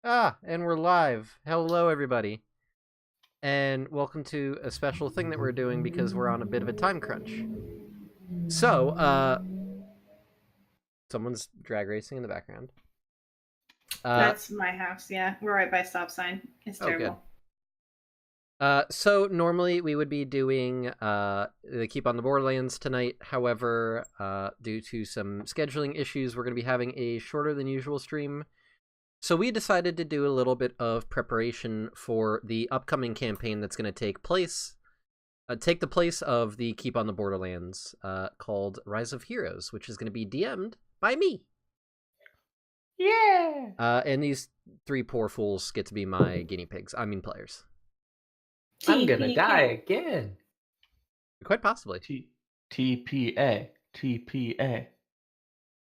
And we're live. Hello, everybody. And welcome to a special thing that we're doing because we're on a bit of a time crunch. So, someone's drag racing in the background. Uh, That's my house, yeah. We're right by stop sign. It's oh, good. terrible. So normally we would be doing the Keep on the Borderlands tonight. However, due to some scheduling issues, we're going to be having a shorter than usual stream. So we decided to do a little bit of preparation for the upcoming campaign that's going to take the place of the Keep on the Borderlands, called Rise of Heroes, which is going to be DM'd by me. Yeah. And these three poor fools get to be my guinea pigs. I mean, players. I'm gonna die TPK. again. Quite possibly. TPA. TPA.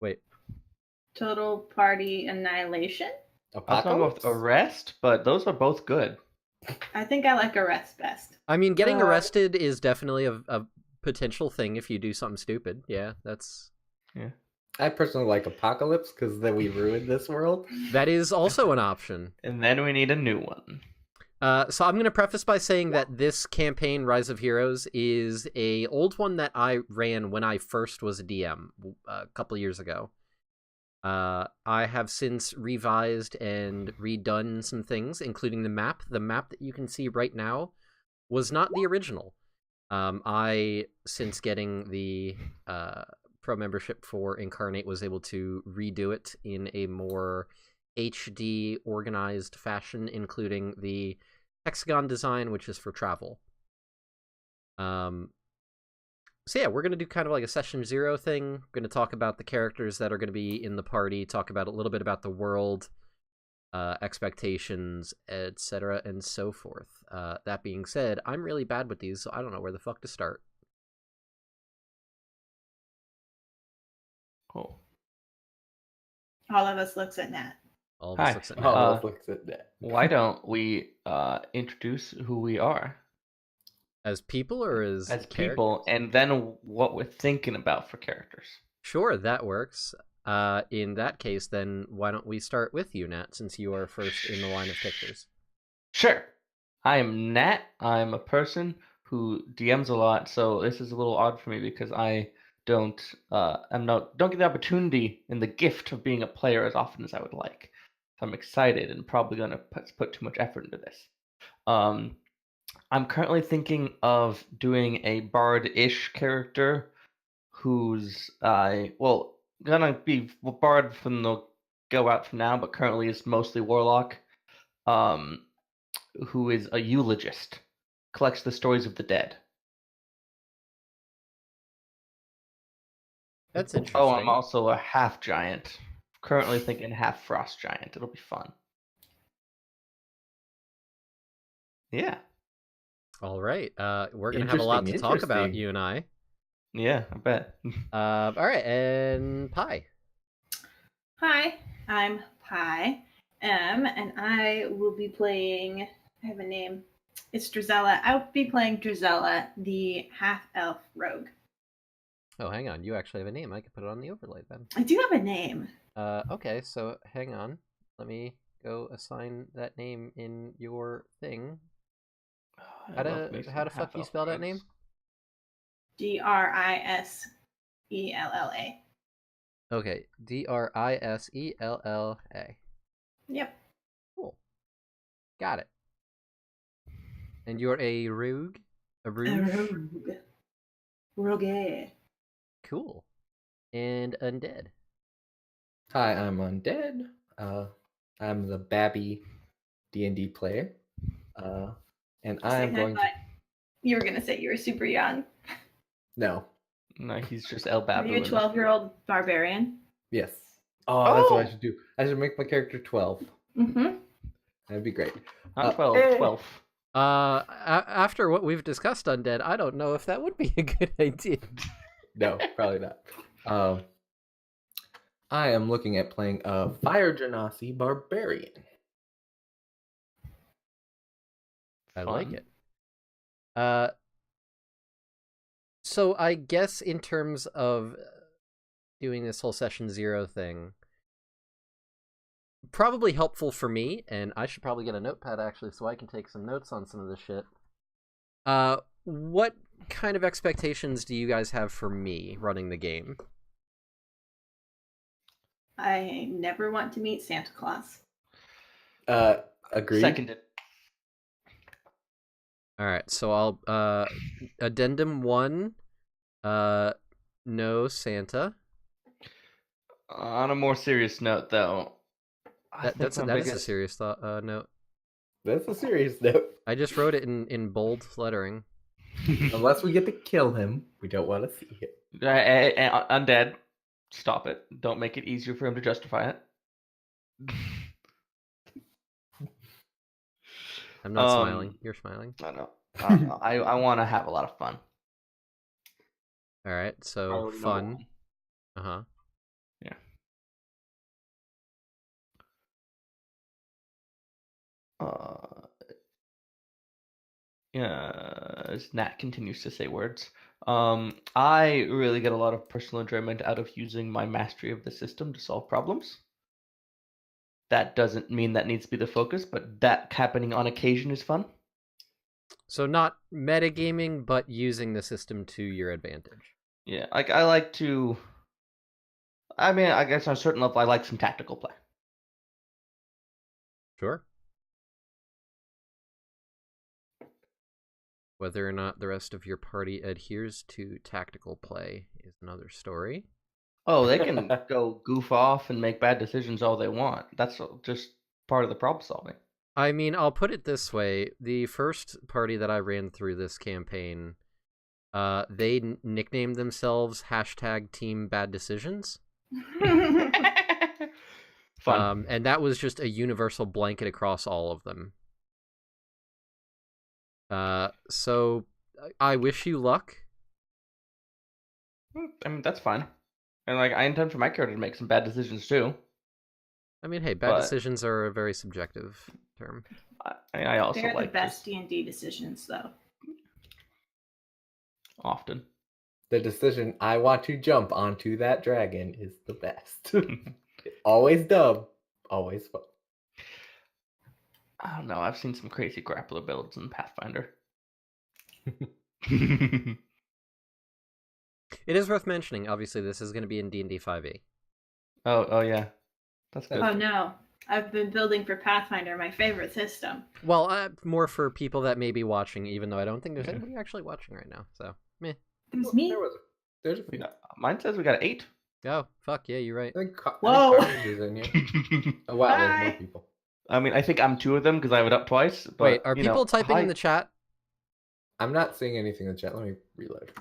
Wait. Total party annihilation. I was gonna go with arrest, but those are both good. I think I like arrest best. I mean, getting arrested is definitely a potential thing if you do something stupid. Yeah, that's... Yeah. I personally like Apocalypse because then we ruined this world. That is also an option. And then we need a new one. So I'm going to preface by saying that this campaign, Rise of Heroes, is a old one that I ran when I first was a DM a couple years ago. I have since revised and redone some things, including the map. The map that you can see right now was not the original. I, since getting the pro membership for Incarnate, was able to redo it in a more HD organized fashion, including the hexagon design, which is for travel. So yeah, we're going to do kind of like a session 0 thing. We're going to talk about the characters that are going to be in the party, talk about a little bit about the world, expectations, etc., and so forth. That being said, I'm really bad with these, so I don't know where the fuck to start. Cool. All of us looks at Nat. All of Hi. us looks at Oh, Uh, looks at that. Why don't we introduce who we are as people or as people, characters? and then what we're thinking about for characters? Sure, that works. In that case, then why don't we start with you, Nat, since you are first in the line of pickers? Sure. I am Nat. I'm a person who DMs a lot, so this is a little odd for me because I don't don't get the opportunity and the gift of being a player as often as I would like. So I'm excited and probably gonna put too much effort into this. I'm currently thinking of doing a bard-ish character who's gonna be bard from the go out from now, but currently is mostly warlock. Who is a eulogist, collects the stories of the dead. That's interesting. Oh, I'm also a half giant. Currently thinking half frost giant. It'll be fun. Yeah. All right. We're gonna have a lot to talk about, you and I. Yeah, I bet. All right, and Pi. Hi, I'm Pi and I will be playing. I have a name. It's Drizella. I'll be playing Drizella, the half-elf rogue. Oh, hang on. You actually have a name. I could put it on the overlay then. I do have a name. Okay, so hang on. Let me go assign that name in your thing. How the fuck do you spell that name? Drisella. Okay, Drisella. Yep. Cool. Got it. And you're a rogue? A rogue? Rogue. Cool. And undead. Hi, I'm Undead. I'm the Babby D&D player. And I'm going to... You were going to say you were super young. No. No, he's just El Babu. Are you a 12-year-old barbarian? Yes. Oh, that's what I should do. I should make my character 12. Mm-hmm. That'd be great. Not 12, 12. After what we've discussed, Undead, I don't know if that would be a good idea. No, probably not. I am looking at playing a Fire Genasi barbarian. I like it. So I guess in terms of doing this whole session 0 thing, probably helpful for me, and I should probably get a notepad actually so I can take some notes on some of this shit. What kind of expectations do you guys have for me running the game? I never want to meet Santa Claus. Agreed. Seconded. All right, so I'll addendum 1, no Santa. On a more serious note, though, That is a serious note. That's a serious note. I just wrote it in bold lettering. Unless we get to kill him, we don't want to see it. Undead, stop it. Don't make it easier for him to justify it. I'm not smiling. You're smiling. I know. I want to have a lot of fun. All right, so fun. Uh-huh. Yeah. As Nat continues to say words, I really get a lot of personal enjoyment out of using my mastery of the system to solve problems. That doesn't mean that needs to be the focus, but that happening on occasion is fun. So not metagaming, but using the system to your advantage. Yeah, like I like to. I mean, I guess on a certain level, I like some tactical play. Sure. Whether or not the rest of your party adheres to tactical play is another story. Oh, they can go goof off and make bad decisions all they want. That's just part of the problem solving. I mean, I'll put it this way. The first party that I ran through this campaign, they nicknamed themselves #TeamBadDecisions. Fun. And that was just a universal blanket across all of them. So I wish you luck. I mean, that's fine. And like, I intend for my character to make some bad decisions too. I mean, hey, bad decisions are a very subjective term. I also They're like the best D&D decisions, though. Often. The decision, I want to jump onto that dragon, is the best. Always dumb, always fun. I don't know. I've seen some crazy grappler builds in Pathfinder. It is worth mentioning, obviously, this is going to be in D&D 5e. Oh yeah. That's good. Oh no. I've been building for Pathfinder, my favorite system. Well, more for people that may be watching, even though I don't think there's anybody actually watching right now. So, meh. It's me. There's a few. Mine says we got 8. Oh, fuck, yeah, you're right. I think Whoa. Carnage is in here. Oh wow, there's more Bye. people. I mean, I think I'm 2 of them because I have it up twice. But, Wait, are people typing in the chat? I'm not seeing anything in the chat. Let me reload.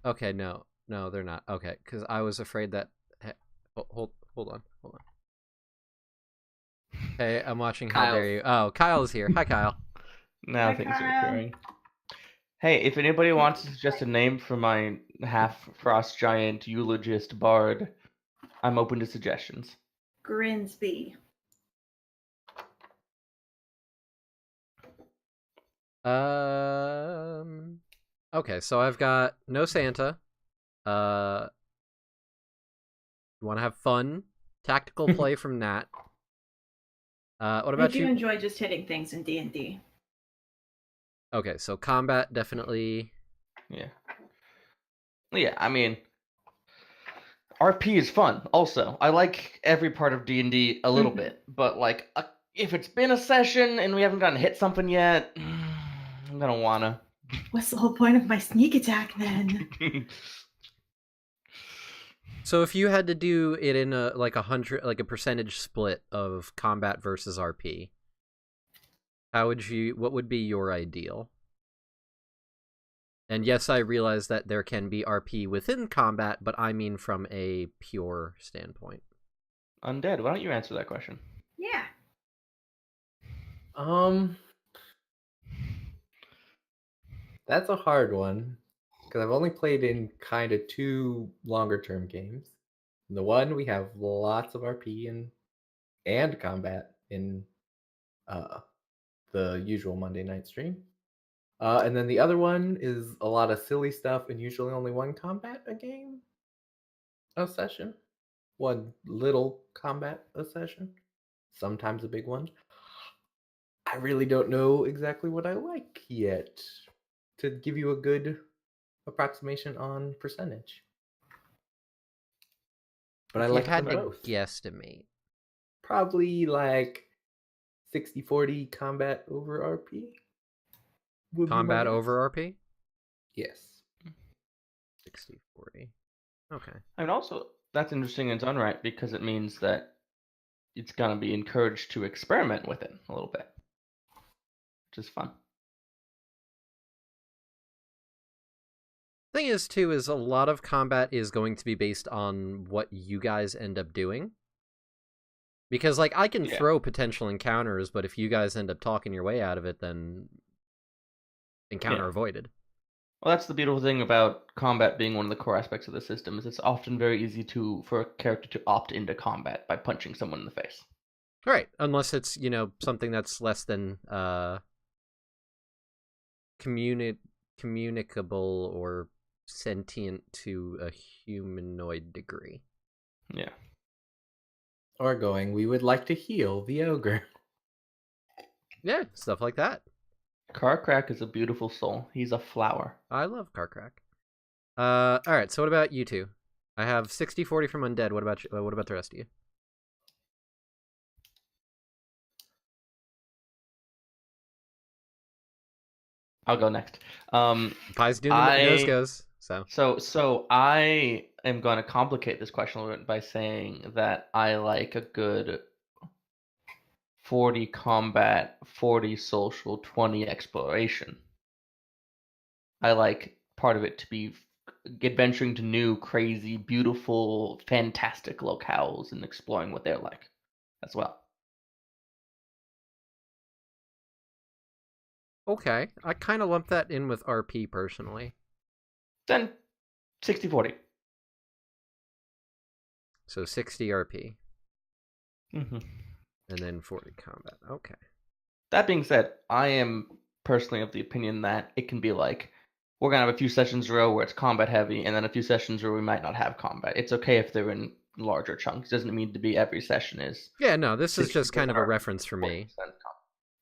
Okay, no, they're not. Okay, because I was afraid that. Hold on. Hey, I'm watching. How dare you? Oh, Kyle's here. Hi, Kyle. Now Hi, things are Kyle. occurring. Hey, if anybody wants to suggest a name for my half frost giant eulogist bard, I'm open to suggestions. Grinsby. Okay, so I've got no Santa. You want to have fun? Tactical play from Nat. What about I do you? enjoy just hitting things in D&D. Okay, so combat definitely. Yeah. Yeah, I mean, RP is fun. Also, I like every part of D&D a little bit, but like, if it's been a session and we haven't gotten to hit something yet, I'm gonna wanna. What's the whole point of my sneak attack then? So if you had to do it in a a percentage split of combat versus RP, what would be your ideal? And yes, I realize that there can be RP within combat, but I mean from a pure standpoint. Undead, why don't you answer that question? Yeah. That's a hard one because I've only played in kind of 2 longer term games. In the one we have lots of RP and combat in the usual Monday night stream. And then the other one is a lot of silly stuff and usually only 1 combat a game, a session, 1 little combat a session. sometimes a big one. I really don't know exactly what I like yet to give you a good approximation on percentage. But I If you like had them to both. guesstimate. Probably like 60-40 combat over RP. Would be my Combat guess. over RP? Yes. 60-40. Okay. I mean, also, that's interesting in its own right because it means that it's going to be encouraged to experiment with it a little bit, which is fun. Thing is, too, is a lot of combat is going to be based on what you guys end up doing. Because, like, I can throw potential encounters, but if you guys end up talking your way out of it, then encounter avoided. Well, that's the beautiful thing about combat being one of the core aspects of the system, is it's often very easy for a character to opt into combat by punching someone in the face. Right, unless it's, something that's less than communicable or sentient to a humanoid degree. Yeah. Or going, we would like to heal the ogre. Yeah, stuff like that. Carcrack is a beautiful soul. He's a flower. I love Carcrack. Alright, so what about you two? I have 60-40 from Undead. What about the rest of you? I'll go next. Pie's doing the nose goes, so. So I am going to complicate this question a little bit by saying that I like a good 40 combat, 40 social, 20 exploration. I like part of it to be adventuring to new, crazy, beautiful, fantastic locales and exploring what they're like as well. Okay, I kind of lump that in with RP personally. Then 60-40. So 60 RP. Mm-hmm. And then 40 combat. Okay. That being said, I am personally of the opinion that it can be like, we're going to have a few sessions in a row where it's combat heavy, and then a few sessions where we might not have combat. It's okay if they're in larger chunks. It doesn't mean to be every session is. Yeah, no, this is just kind of a reference for me.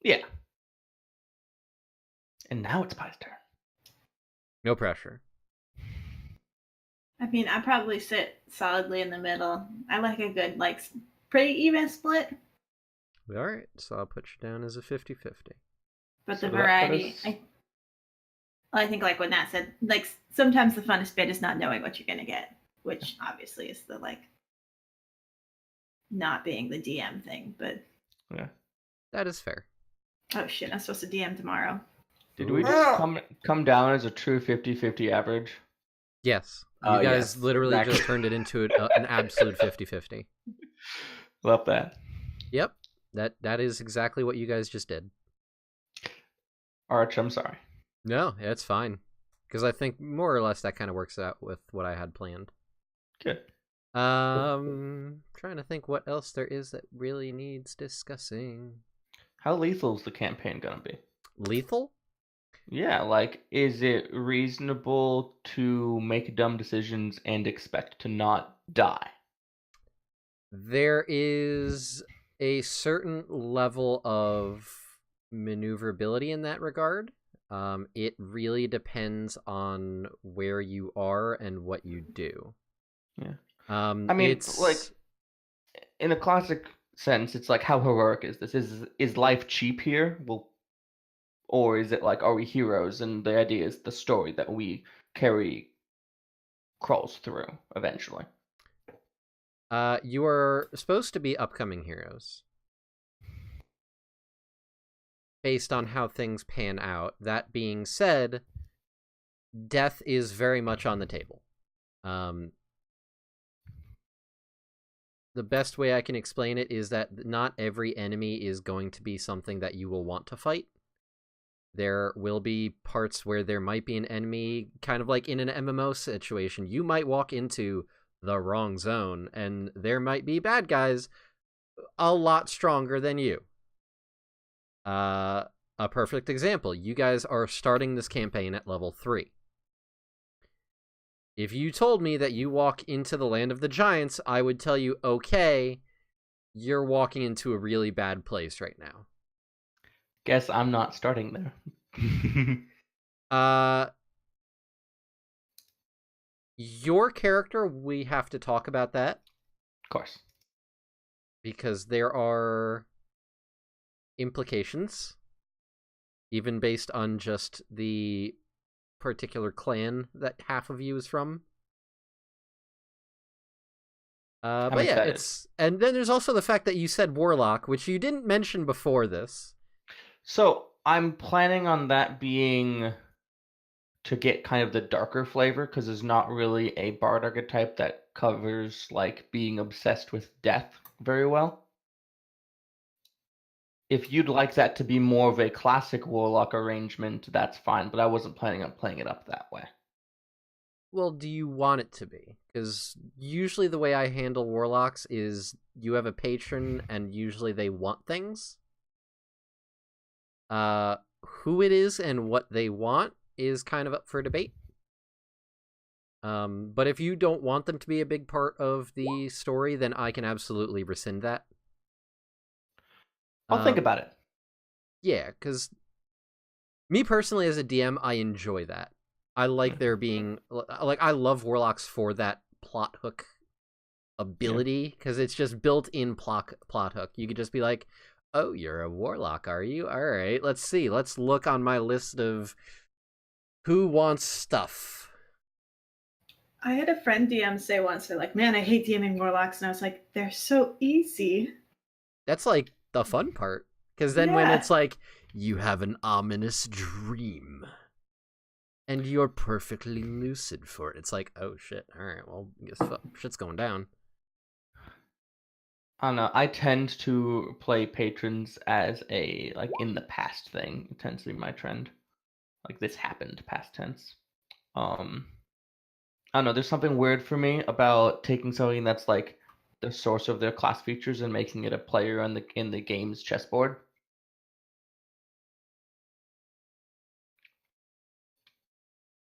Yeah. And now it's Pie's turn. No pressure. I mean, I probably sit solidly in the middle. I like a good, pretty even split. Alright, so I'll put you down as a 50-50. But the variety, I think like what Nat said, sometimes the funnest bit is not knowing what you're going to get, which obviously is the, not being the DM thing, but... Yeah. That is fair. Oh shit, I'm supposed to DM tomorrow. Did we just come down as a true 50-50 average? Yes. You guys literally just turned it into an absolute 50-50. Love that. Yep. That is exactly what you guys just did. Arch, I'm sorry. No, it's fine. Because I think more or less that kind of works out with what I had planned. Good. Trying to think what else there is that really needs discussing. How lethal is the campaign gonna be? Lethal? Yeah, is it reasonable to make dumb decisions and expect to not die? There is a certain level of maneuverability in that regard. It really depends on where you are and what you do. Yeah. I mean, it's in a classic sense, it's how heroic is this? Is life cheap here? Well, or is it are we heroes? And the idea is the story that we carry crawls through eventually. You are supposed to be upcoming heroes. Based on how things pan out. That being said, death is very much on the table. The best way I can explain it is that not every enemy is going to be something that you will want to fight. There will be parts where there might be an enemy, kind of like in an MMO situation. You might walk into the wrong zone, and there might be bad guys a lot stronger than you. A perfect example. You guys are starting this campaign at level 3. If you told me that you walk into the Land of the Giants, I would tell you, okay, you're walking into a really bad place right now. Guess I'm not starting there. Your character, we have to talk about that. Of course. Because there are implications, even based on just the particular clan that half of you is from. But yeah, it's... And then there's also the fact that you said Warlock, which you didn't mention before this. So, I'm planning on that being to get kind of the darker flavor, because there's not really a bard archetype that covers, like, being obsessed with death very well. If you'd like that to be more of a classic Warlock arrangement, that's fine, but I wasn't planning on playing it up that way. Well, do you want it to be? Because usually the way I handle Warlocks is you have a patron, and usually they want things. Who it is and what they want is kind of up for debate. But if you don't want them to be a big part of the story, then I can absolutely rescind that. I'll think about it. Yeah, because me personally as a DM, I enjoy that. I like there being... Like, I love Warlocks for that plot hook ability, because it's just built-in plot hook. You could just be like, oh, you're a Warlock, are you? All right, let's see. Let's look on my list of who wants stuff. I had a friend DM say once, they're like, man, I hate DMing Warlocks. And I was like, they're so easy. That's like the fun part. Because then when it's like, you have an ominous dream, and you're perfectly lucid for it, it's like, oh shit, alright, well, I guess shit's going down. I don't know, I tend to play patrons as a, like, in the past thing. It tends to be my trend. Like, this happened, past tense. I don't know, there's something weird for me about taking something that's, like, the source of their class features and making it a player in the game's chessboard.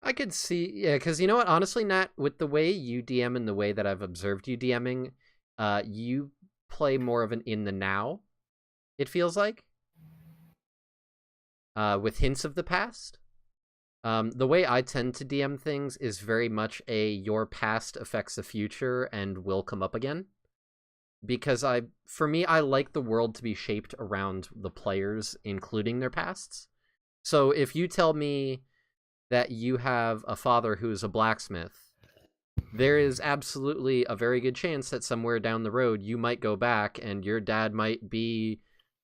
I could see, yeah, because you know what, honestly, Nat, with the way you DM and the way that I've observed you DMing, you play more of an in the now, it feels like, with hints of the past. The way I tend to DM things is very much a your past affects the future and will come up again. Because for me, I like the world to be shaped around the players, including their pasts. So if you tell me that you have a father who is a blacksmith, there is absolutely a very good chance that somewhere down the road you might go back and your dad might be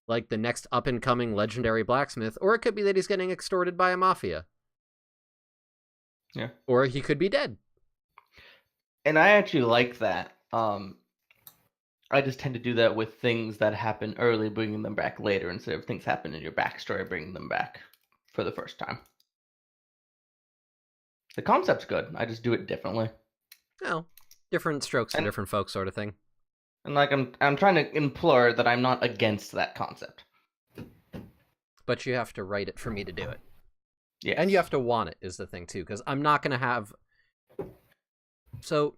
like the next up-and-coming legendary blacksmith, or it could be that he's getting extorted by a mafia. Yeah. Or he could be dead. And I actually like that. I just tend to do that with things that happen early, bringing them back later, instead of things happen in your backstory, bringing them back for the first time. The concept's good. I just do it differently. Well, different strokes for different folks, sort of thing. And like I'm trying to implore that I'm not against that concept. But you have to write it for me to do it. Yes. And you have to want it, is the thing, too, because I'm not going to have... So,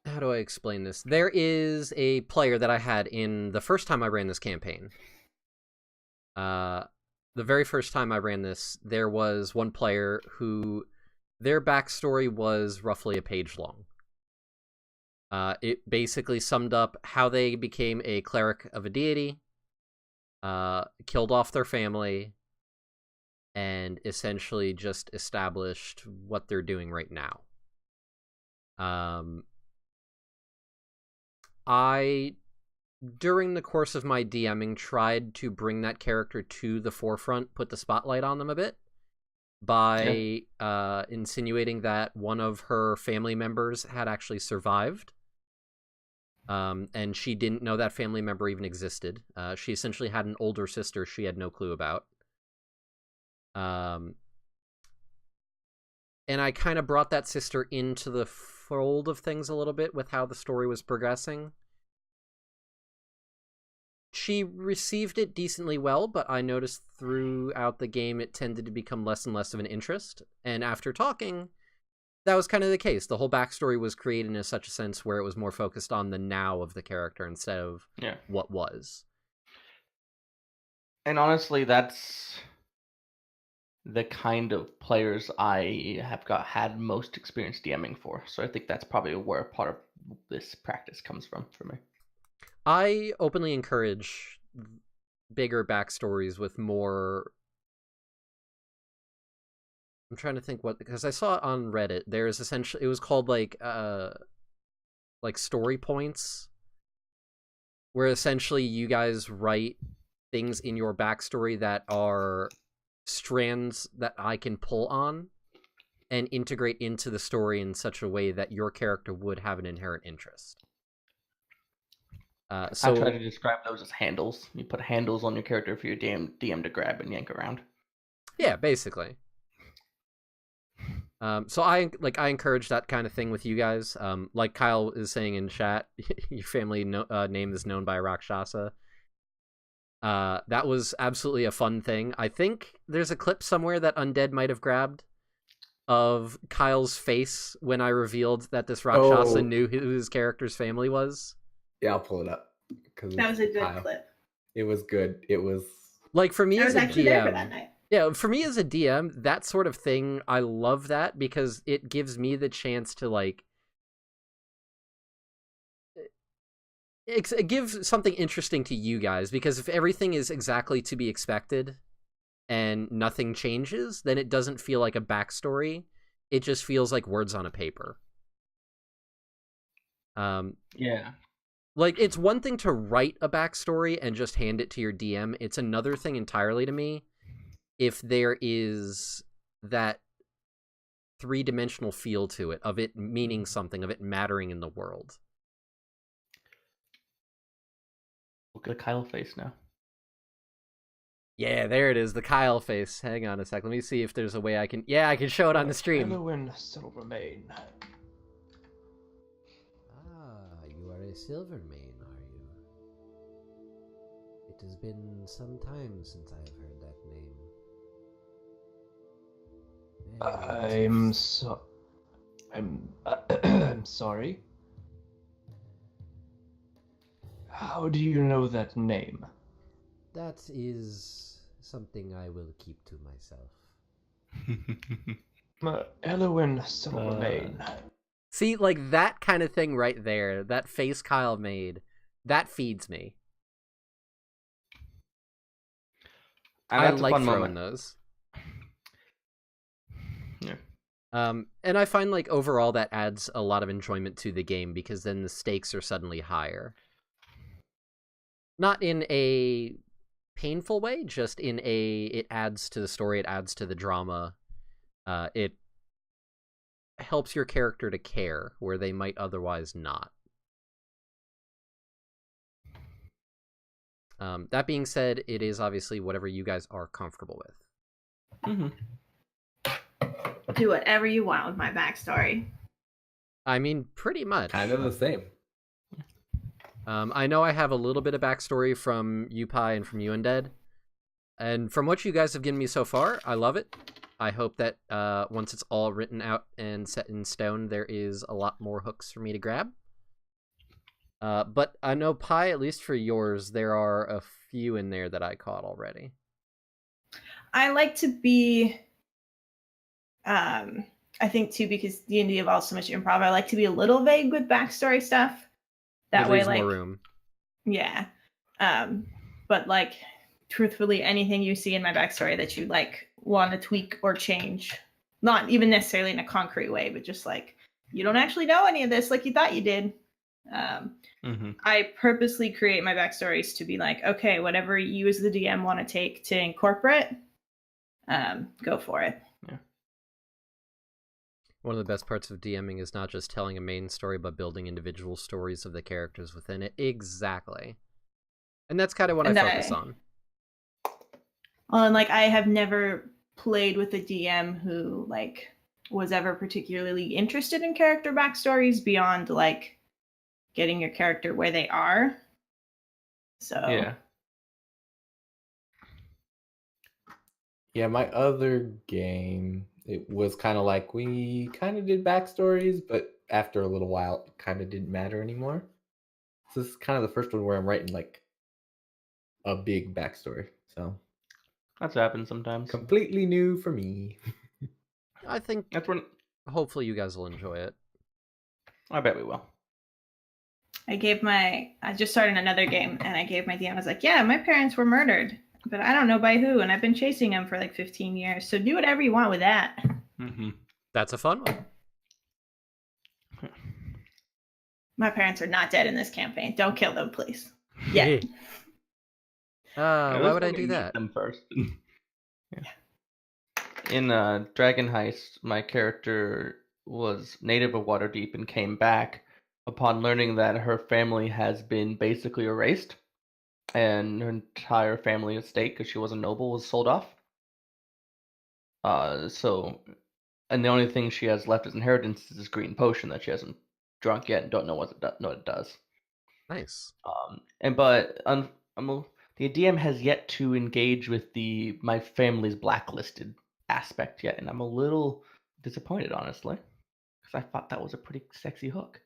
how do I explain this? There is a player that I had in the first time I ran this campaign. The very first time I ran this, there was one player who... Their backstory was roughly a page long. It basically summed up how they became a cleric of a deity, killed off their family, and essentially just established what they're doing right now. I, during the course of my DMing, tried to bring that character to the forefront, put the spotlight on them a bit, by insinuating that one of her family members had actually survived. And she didn't know that family member even existed. She essentially had an older sister she had no clue about. And I kind of brought that sister into the fold of things a little bit with how the story was progressing. She received it decently well, but I noticed throughout the game it tended to become less and less of an interest. And after talking, that was kind of the case. The whole backstory was created in such a sense where it was more focused on the now of the character instead of what was. And honestly, that's the kind of players I have had most experience DMing for. So I think that's probably where part of this practice comes from for me. I openly encourage bigger backstories with more... I'm trying to think what... Because I saw it on Reddit. There's essentially... It was called like story points, where essentially you guys write things in your backstory that are strands that I can pull on and integrate into the story in such a way that your character would have an inherent interest. So I try to describe those as handles. You put handles on your character for your DM to grab and yank around. Yeah, basically. So I encourage that kind of thing with you guys. Like Kyle is saying in chat, your family name is known by Rakshasa. That was absolutely a fun thing. I think there's a clip somewhere that Undead might have grabbed of Kyle's face when I revealed that this Rakshasa knew who his character's family was. Yeah, I'll pull it up. That was a good clip. It was good. It was... Like, for me as a actually DM... there for that night. Yeah, for me as a DM, that sort of thing, I love that because it gives me the chance to, like... It gives something interesting to you guys, because if everything is exactly to be expected and nothing changes, then it doesn't feel like a backstory. It just feels like words on a paper. Yeah. Like, it's one thing to write a backstory and just hand it to your DM. It's another thing entirely to me if there is that three-dimensional feel to it, of it meaning something, of it mattering in the world. Look at Kyle face now. Yeah, there it is, the Kyle face. Hang on a sec. Let me see if there's a way I can... Yeah, I can show it on the stream. Elwyn Silvermane. You are a Silvermane, are you? It has been some time since I have heard that name. I'm sorry. How do you know that name? That is something I will keep to myself. Elwyn Silvermane. See, like, that kind of thing right there, that face Kyle made, that feeds me. I like throwing those. Yeah. And I find, like, overall that adds a lot of enjoyment to the game, because then the stakes are suddenly higher. Not in a painful way, just in a, it adds to the story, it adds to the drama. It helps your character to care where they might otherwise not. That being said, it is obviously whatever you guys are comfortable with. Mm-hmm. Do whatever you want with my backstory. I mean, pretty much. Kind of the same. I know I have a little bit of backstory from UPI and from Undead. And from what you guys have given me so far, I love it. I hope that once it's all written out and set in stone, there is a lot more hooks for me to grab. But I know, Pi, at least for yours, there are a few in there that I caught already. I like to be, I think too, because D&D involves so much improv, I like to be a little vague with backstory stuff. That way, like, more room. Yeah. But, like, truthfully, anything you see in my backstory that you, like, want to tweak or change, not even necessarily in a concrete way, but just, like, you don't actually know any of this like you thought you did. I purposely create my backstories to be like, okay, whatever you as the DM want to take to incorporate, go for it. Yeah. One of the best parts of DMing is not just telling a main story, but building individual stories of the characters within it. Exactly. And that's kind of what I focus on. Well, and, like, I have never played with a DM who, like, was ever particularly interested in character backstories beyond, like, getting your character where they are. So yeah, my other game it was kind of like we kind of did backstories, but after a little while, it kind of didn't matter anymore. So this is kind of the first one where I'm writing like a big backstory. So That's happened sometimes. completely new for me. I think That's when hopefully you guys will enjoy it. I bet we will. I just started another game and I gave my DM, I was like, yeah, my parents were murdered, but I don't know by who, and I've been chasing them for like 15 years, so do whatever you want with that. Mm-hmm. That's a fun one. My parents are not dead in this campaign. Don't kill them, please. Yeah. Why would I do that? Them first. Yeah. In Dragon Heist, my character was native of Waterdeep and came back upon learning that her family has been basically erased, and her entire family estate, because she was a noble, was sold off. And the only thing she has left as inheritance is this green potion that she hasn't drunk yet and don't know what it does. Nice. The DM has yet to engage with my family's blacklisted aspect yet, and I'm a little disappointed, honestly, because I thought that was a pretty sexy hook.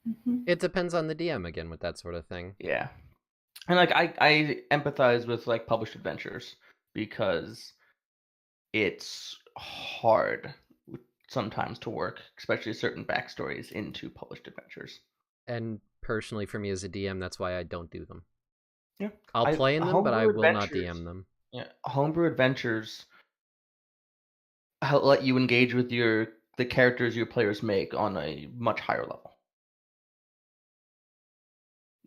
Mm-hmm. It depends on the DM again with that sort of thing. Yeah, and like I empathize with like published adventures because it's hard sometimes to work, especially certain backstories, into published adventures. And personally, for me as a DM, that's why I don't do them. Yeah, I'll play in them, but I will not DM them. Yeah, homebrew adventures let you engage with the characters your players make on a much higher level.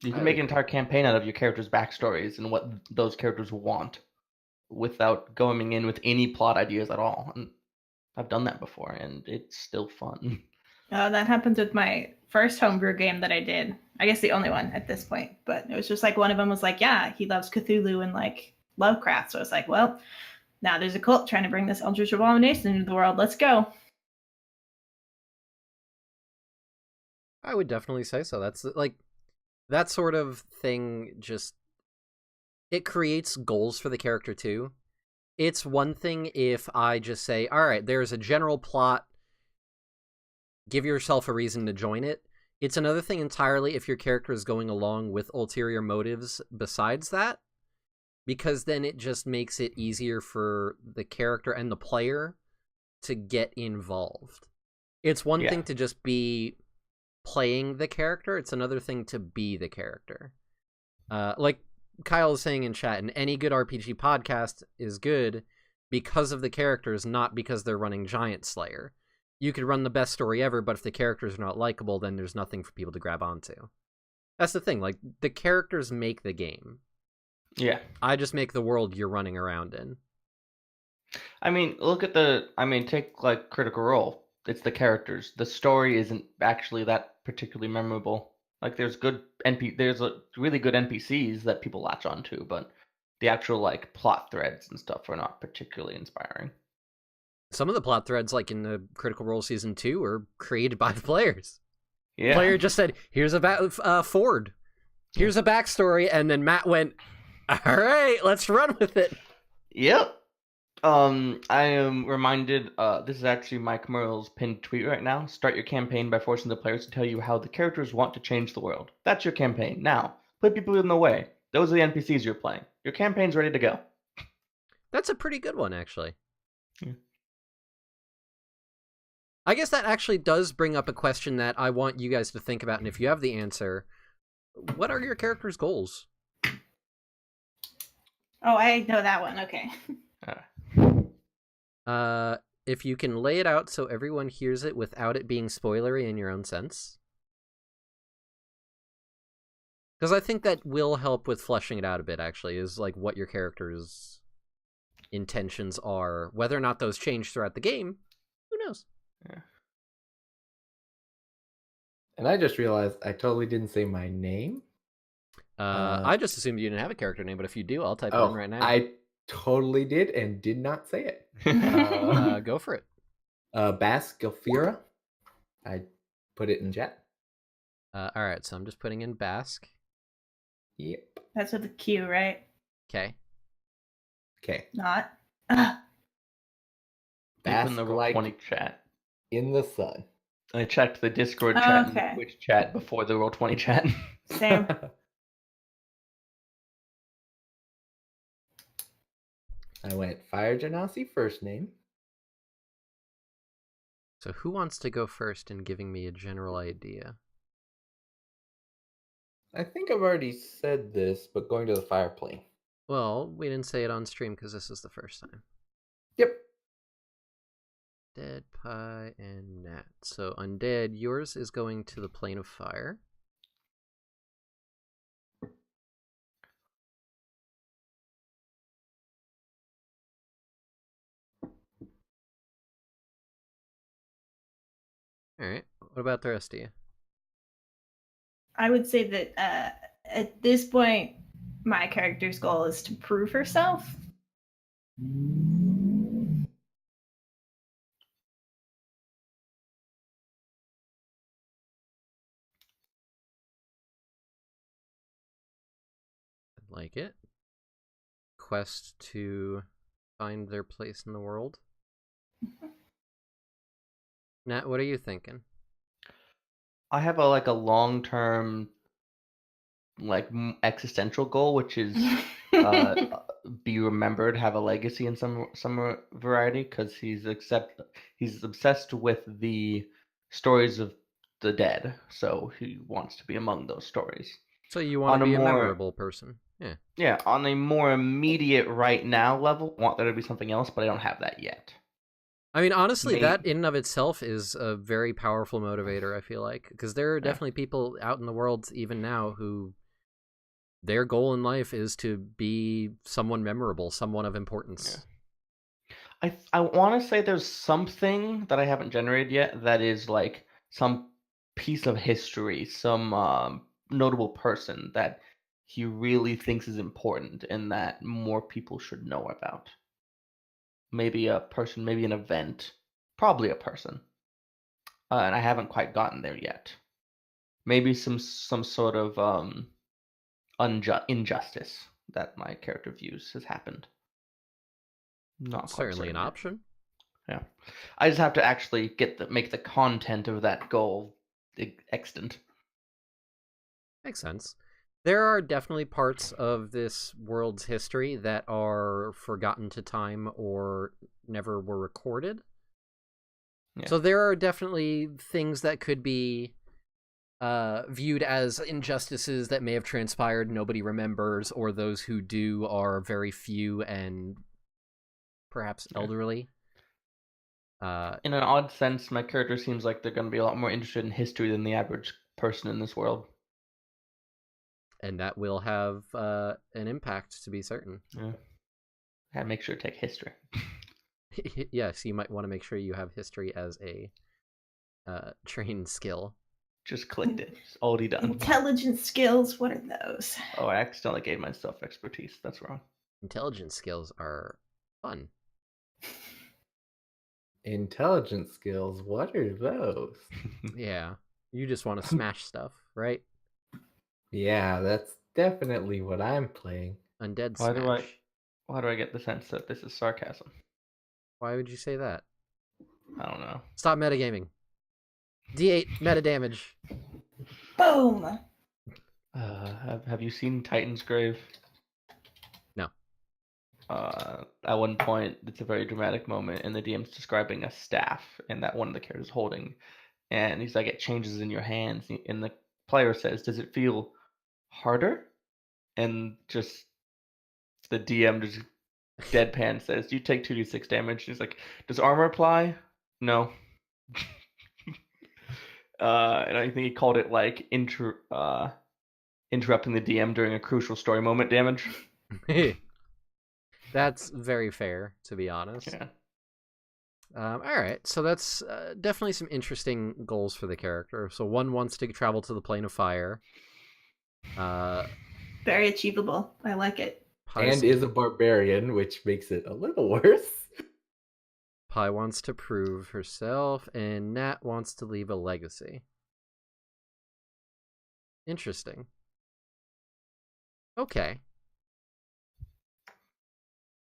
You can make an entire campaign out of your characters' backstories and what those characters want without going in with any plot ideas at all. And I've done that before, and it's still fun. That happens with my first homebrew game that I did. I guess the only one at this point. But it was just like one of them was like, yeah, he loves Cthulhu and like Lovecraft. So it's like, well, now there's a cult trying to bring this Eldritch Abomination into the world. Let's go. I would definitely say so. That's like that sort of thing. Just it creates goals for the character too. It's one thing if I just say, all right, there's a general plot, give yourself a reason to join it. It's another thing entirely if your character is going along with ulterior motives besides that, because then it just makes it easier for the character and the player to get involved. It's one thing to just be playing the character, it's another thing to be the character. Like Kyle is saying in chat, and any good RPG podcast is good because of the characters, not because they're running Giant Slayer. You could run the best story ever, but if the characters are not likable, then there's nothing for people to grab onto. That's the thing, like, the characters make the game. Yeah. I just make the world you're running around in. I mean, take, like, Critical Role. It's the characters. The story isn't actually that particularly memorable. Like, there's really good NPCs that people latch onto, but the actual, like, plot threads and stuff are not particularly inspiring. Some of the plot threads, like in the Critical Role Season 2, are created by the players. Yeah. The player just said, here's a Ford. Here's a backstory, and then Matt went, all right, let's run with it. Yep. I am reminded, this is actually Mike Merle's pinned tweet right now. Start your campaign by forcing the players to tell you how the characters want to change the world. That's your campaign. Now, put people in the way. Those are the NPCs you're playing. Your campaign's ready to go. That's a pretty good one, actually. Yeah. I guess that actually does bring up a question that I want you guys to think about, and if you have the answer, what are your character's goals? Oh, I know that one. Okay. If you can lay it out so everyone hears it without it being spoilery in your own sense. Because I think that will help with fleshing it out a bit, actually, is like what your character's intentions are. Whether or not those change throughout the game, who knows? Yeah. And I just realized I totally didn't say my name. I just assumed you didn't have a character name, but if you do, I'll type it in right now. I totally did and did not say it. Go for it. Bas Gilfira. I put it in chat. Alright, so I'm just putting in Basque. Yep. That's with the Q, right? Okay. Okay. Not. Deep in the Bask Roll20 like chat. in the sun. I checked the Discord chat and Okay. the Twitch chat before the Roll20 chat. Same. I went Fire Genasi first name. So who wants to go first in giving me a general idea? I think I've already said this, but going to the fire plane. Well, we didn't say it on stream because this is the first time. Yep. Dead, Pie, and Nat. So Undead, yours is going to the plane of fire. Alright, what about the rest of you? I would say that at this point, my character's goal is to prove herself. I like it. Quest to find their place in the world. Nat, what are you thinking? I have a long-term existential goal, which is be remembered, have a legacy in some variety, because he's obsessed with the stories of the dead, so he wants to be among those stories. So you want On to a be a more- memorable person. Yeah. Yeah, on a more immediate right now level, I want there to be something else, but I don't have that yet. I mean, honestly, that Maybe. in and of itself is a very powerful motivator, I feel like. Because there are definitely people out in the world, even now, who their goal in life is to be someone memorable, someone of importance. I want to say there's something that I haven't generated yet that is like some piece of history, some notable person that he really thinks is important and that more people should know about. Maybe a person, maybe an event, probably a person. And I haven't quite gotten there yet. Maybe some sort of injustice that my character views has happened. Not quite Certainly an certain yet. option. Yeah, I just have to actually make the content of that goal extant. Makes sense. There are definitely parts of this world's history that are forgotten to time or never were recorded. Yeah. So there are definitely things that could be viewed as injustices that may have transpired, nobody remembers, or those who do are very few and perhaps Yeah. elderly. In an odd sense, my character seems like they're going to be a lot more interested in history than the average person in this world. And that will have an impact, to be certain. Yeah, I make sure to take history. Yes, you might want to make sure you have history as a trained skill. Just clicked it. It's already done. Intelligence skills, what are those? Oh, I accidentally gave myself expertise. That's wrong. Intelligence skills are fun. Intelligence skills, what are those? Yeah, you just want to smash stuff, right? Yeah, that's definitely what I'm playing. Undead Why smash. Why do I get the sense that this is sarcasm? Why would you say that? I don't know. Stop metagaming. D8 meta damage. Boom! Have you seen Titan's Grave? No. At one point, it's a very dramatic moment, and the DM's describing a staff, and that one of the characters holding, and he's like, "It changes in your hands," and the player says, "Does it feel harder?" And just the DM just deadpan says, "You take 2d6 damage." He's like, "Does armor apply?" No. And I think he called it like interrupting the DM during a crucial story moment damage. That's very fair, to be honest. Yeah. All right, so that's definitely some interesting goals for the character. So one wants to travel to the plane of fire. Very achievable. I like it. And is a barbarian, which makes it a little worse. Pi wants to prove herself, and Nat wants to leave a legacy. Interesting. Okay.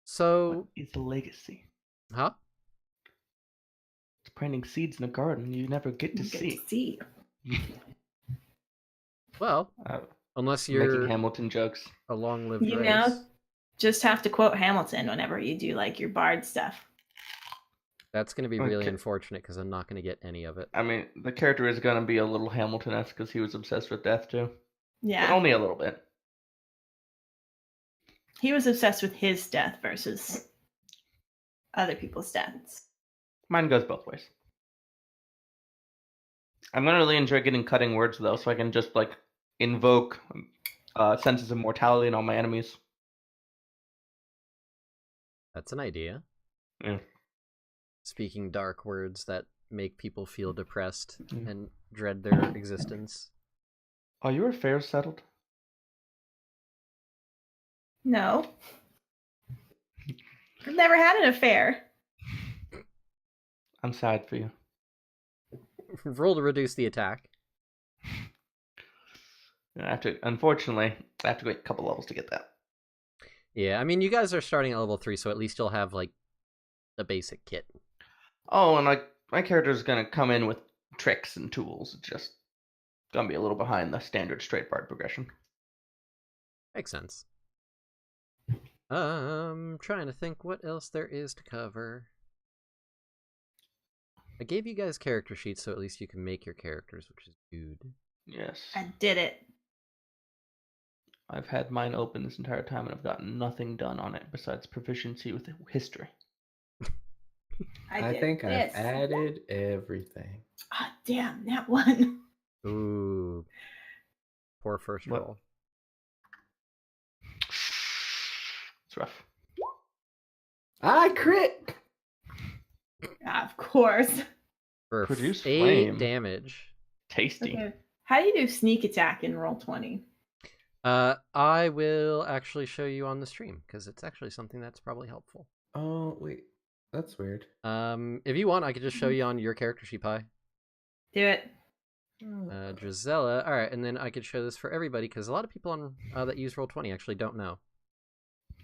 So, What is a legacy? huh? planting seeds in a garden you never get to You get see. to see. Well, Uh, unless making you're Hamilton jokes. a long-lived You race. know, just have to quote Hamilton whenever you do like your bard stuff. That's going to be really Okay. unfortunate because I'm not going to get any of it. I mean, the character is gonna be a little Hamilton-esque because he was obsessed with death too, but Yeah, only a little bit. he was obsessed with his death versus other people's deaths. Mine goes both ways. I'm gonna really enjoy getting cutting words though, so I can just like invoke senses of mortality in all my enemies. That's an idea. Yeah. Speaking dark words that make people feel depressed Mm. and dread their existence. Are your affairs settled? No, I've never had an affair. I'm sad for you. Roll to reduce the attack. Unfortunately, I have to wait a couple levels to get that. Yeah, I mean, you guys are starting at level 3, so at least you'll have, like, the basic kit. Oh, and like my character's gonna come in with tricks and tools. It's just gonna be a little behind the standard straight bard progression. Makes sense. Trying to think what else there is to cover. I gave you guys character sheets, so at least you can make your characters, which is good. Yes. I did it. I've had mine open this entire time and I've gotten nothing done on it besides proficiency with history. I I did think this. I've added everything. Ah, damn, that one. Ooh. Poor first What? roll. It's rough. I crit! Of course. For Produce 8 flame. damage. Tasty. Okay. How do you do sneak attack in Roll20? I will actually show you on the stream, because it's actually something that's probably helpful. Oh, wait. That's weird. If you want, I could just show you on your character sheet, Pi. Do it. Drizella. Alright, and then I could show this for everybody, because a lot of people on that use Roll20 actually don't know.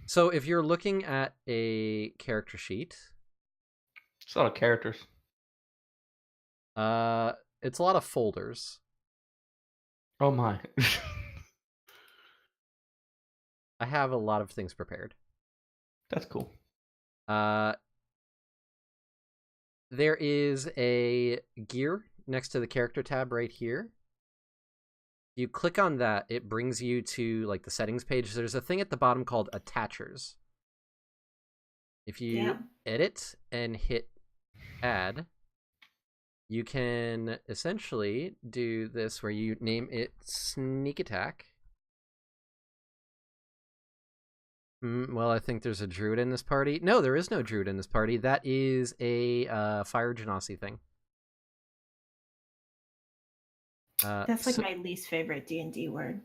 So if you're looking at a character sheet, It's a lot of characters. it's a lot of folders. Oh my. I have a lot of things prepared. That's cool. There is a gear next to the character tab right here. You click on that, it brings you to like the settings page. There's a thing at the bottom called attachers. If you Damn. edit and hit add, you can essentially do this where you name it sneak attack. Well, I think there's a druid in this party. No, there is no druid in this party. That is a fire genasi thing. That's like so, my least favorite D&D word.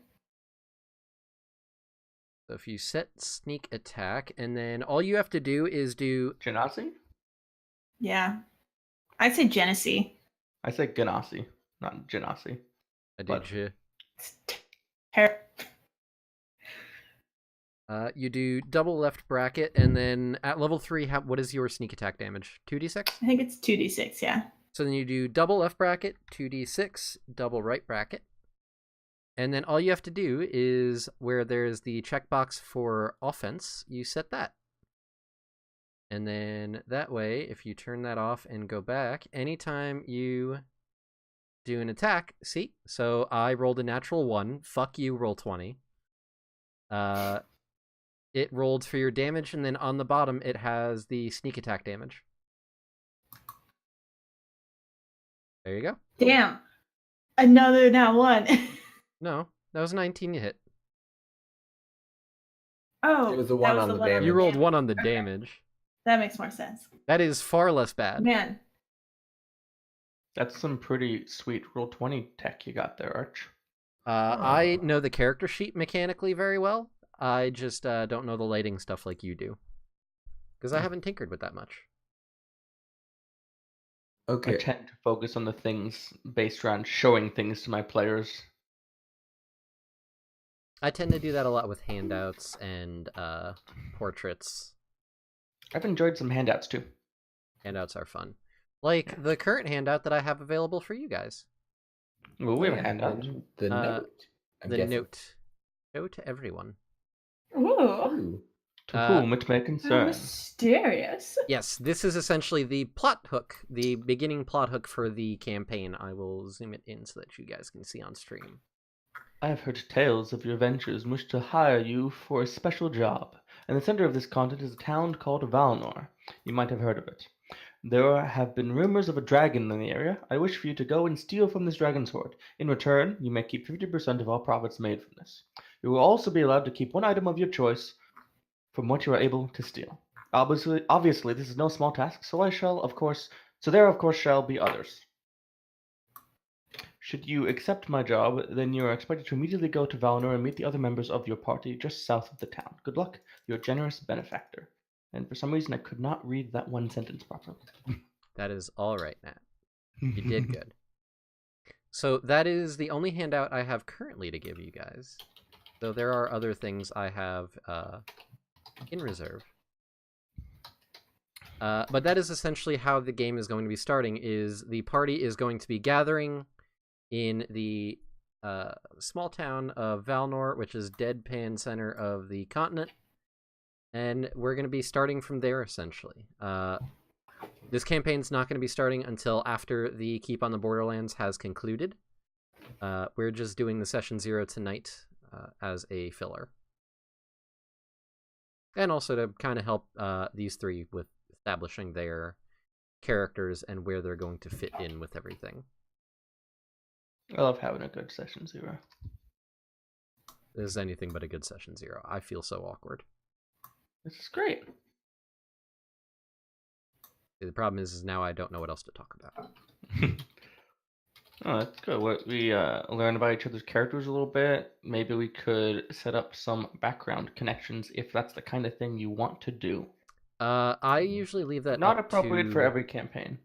so if you set sneak attack, and then all you have to do is do... Genasi? Yeah. I'd say Genesee. I said Ganassi, not Genasi. Did you? Her- You do double left bracket, and then at level 3, what is your sneak attack damage? 2d6? I think it's 2d6, yeah. So then you do double left bracket, 2d6, double right bracket. And then all you have to do is where there's the checkbox for offense, you set that. And then that way, if you turn that off and go back, anytime you do an attack, see? So I rolled a natural 1. Fuck you, Roll20. It rolled for your damage, and then on the bottom, it has the sneak attack damage. There you go. Damn. Another now one. No, that was 19 you hit. Oh, It was a that one was on the one damage. You rolled damage. 1 on the Okay. damage. That makes more sense. That is far less bad. Man, That's some pretty sweet Roll20 tech you got there, Arch. I know the character sheet mechanically very well. I just don't know the lighting stuff like you do. Because I haven't tinkered with that much. I Okay. tend to focus on the things based around showing things to my players. I tend to do that a lot with handouts and portraits. I've enjoyed some handouts too. Handouts are fun. Like the current handout that I have available for you guys. Well, we have a And handout. then the Uh, note. I'm The guessing. note. Show to everyone. Ooh, Ooh. To Uh, whom it may how concern. mysterious. Yes, this is essentially the plot hook, the beginning plot hook for the campaign. I will zoom it in so that you guys can see on stream. I have heard tales of your adventures and wish to hire you for a special job. In the center of this content is a town called Valnor. You might have heard of it. There have been rumors of a dragon in the area. I wish for you to go and steal from this dragon's hoard. In return, you may keep 50% of all profits made from this. You will also be allowed to keep one item of your choice from what you are able to steal. Obviously, this is no small task, so there of course shall be others. Should you accept my job, then you are expected to immediately go to Valnor and meet the other members of your party just south of the town. Good luck, your generous benefactor. And for some reason, I could not read that one sentence properly. That is all right, Nat. You did good. So that is the only handout I have currently to give you guys. Though there are other things I have in reserve. But that is essentially how the game is going to be starting, is the party is going to be gathering in the small town of Valnor, which is deadpan center of the continent. And we're going to be starting from there, essentially. This campaign's not going to be starting until after the Keep on the Borderlands has concluded. We're just doing the Session 0 tonight as a filler. And also to kind of help these three with establishing their characters and where they're going to fit in with everything. I love having a good Session 0. This is anything but a good Session 0. I feel so awkward. This is great. The problem is now I don't know what else to talk about. Oh, that's good. We learn about each other's characters a little bit. Maybe we could set up some background connections if that's the kind of thing you want to do. I usually leave that Not up appropriate to... for every campaign.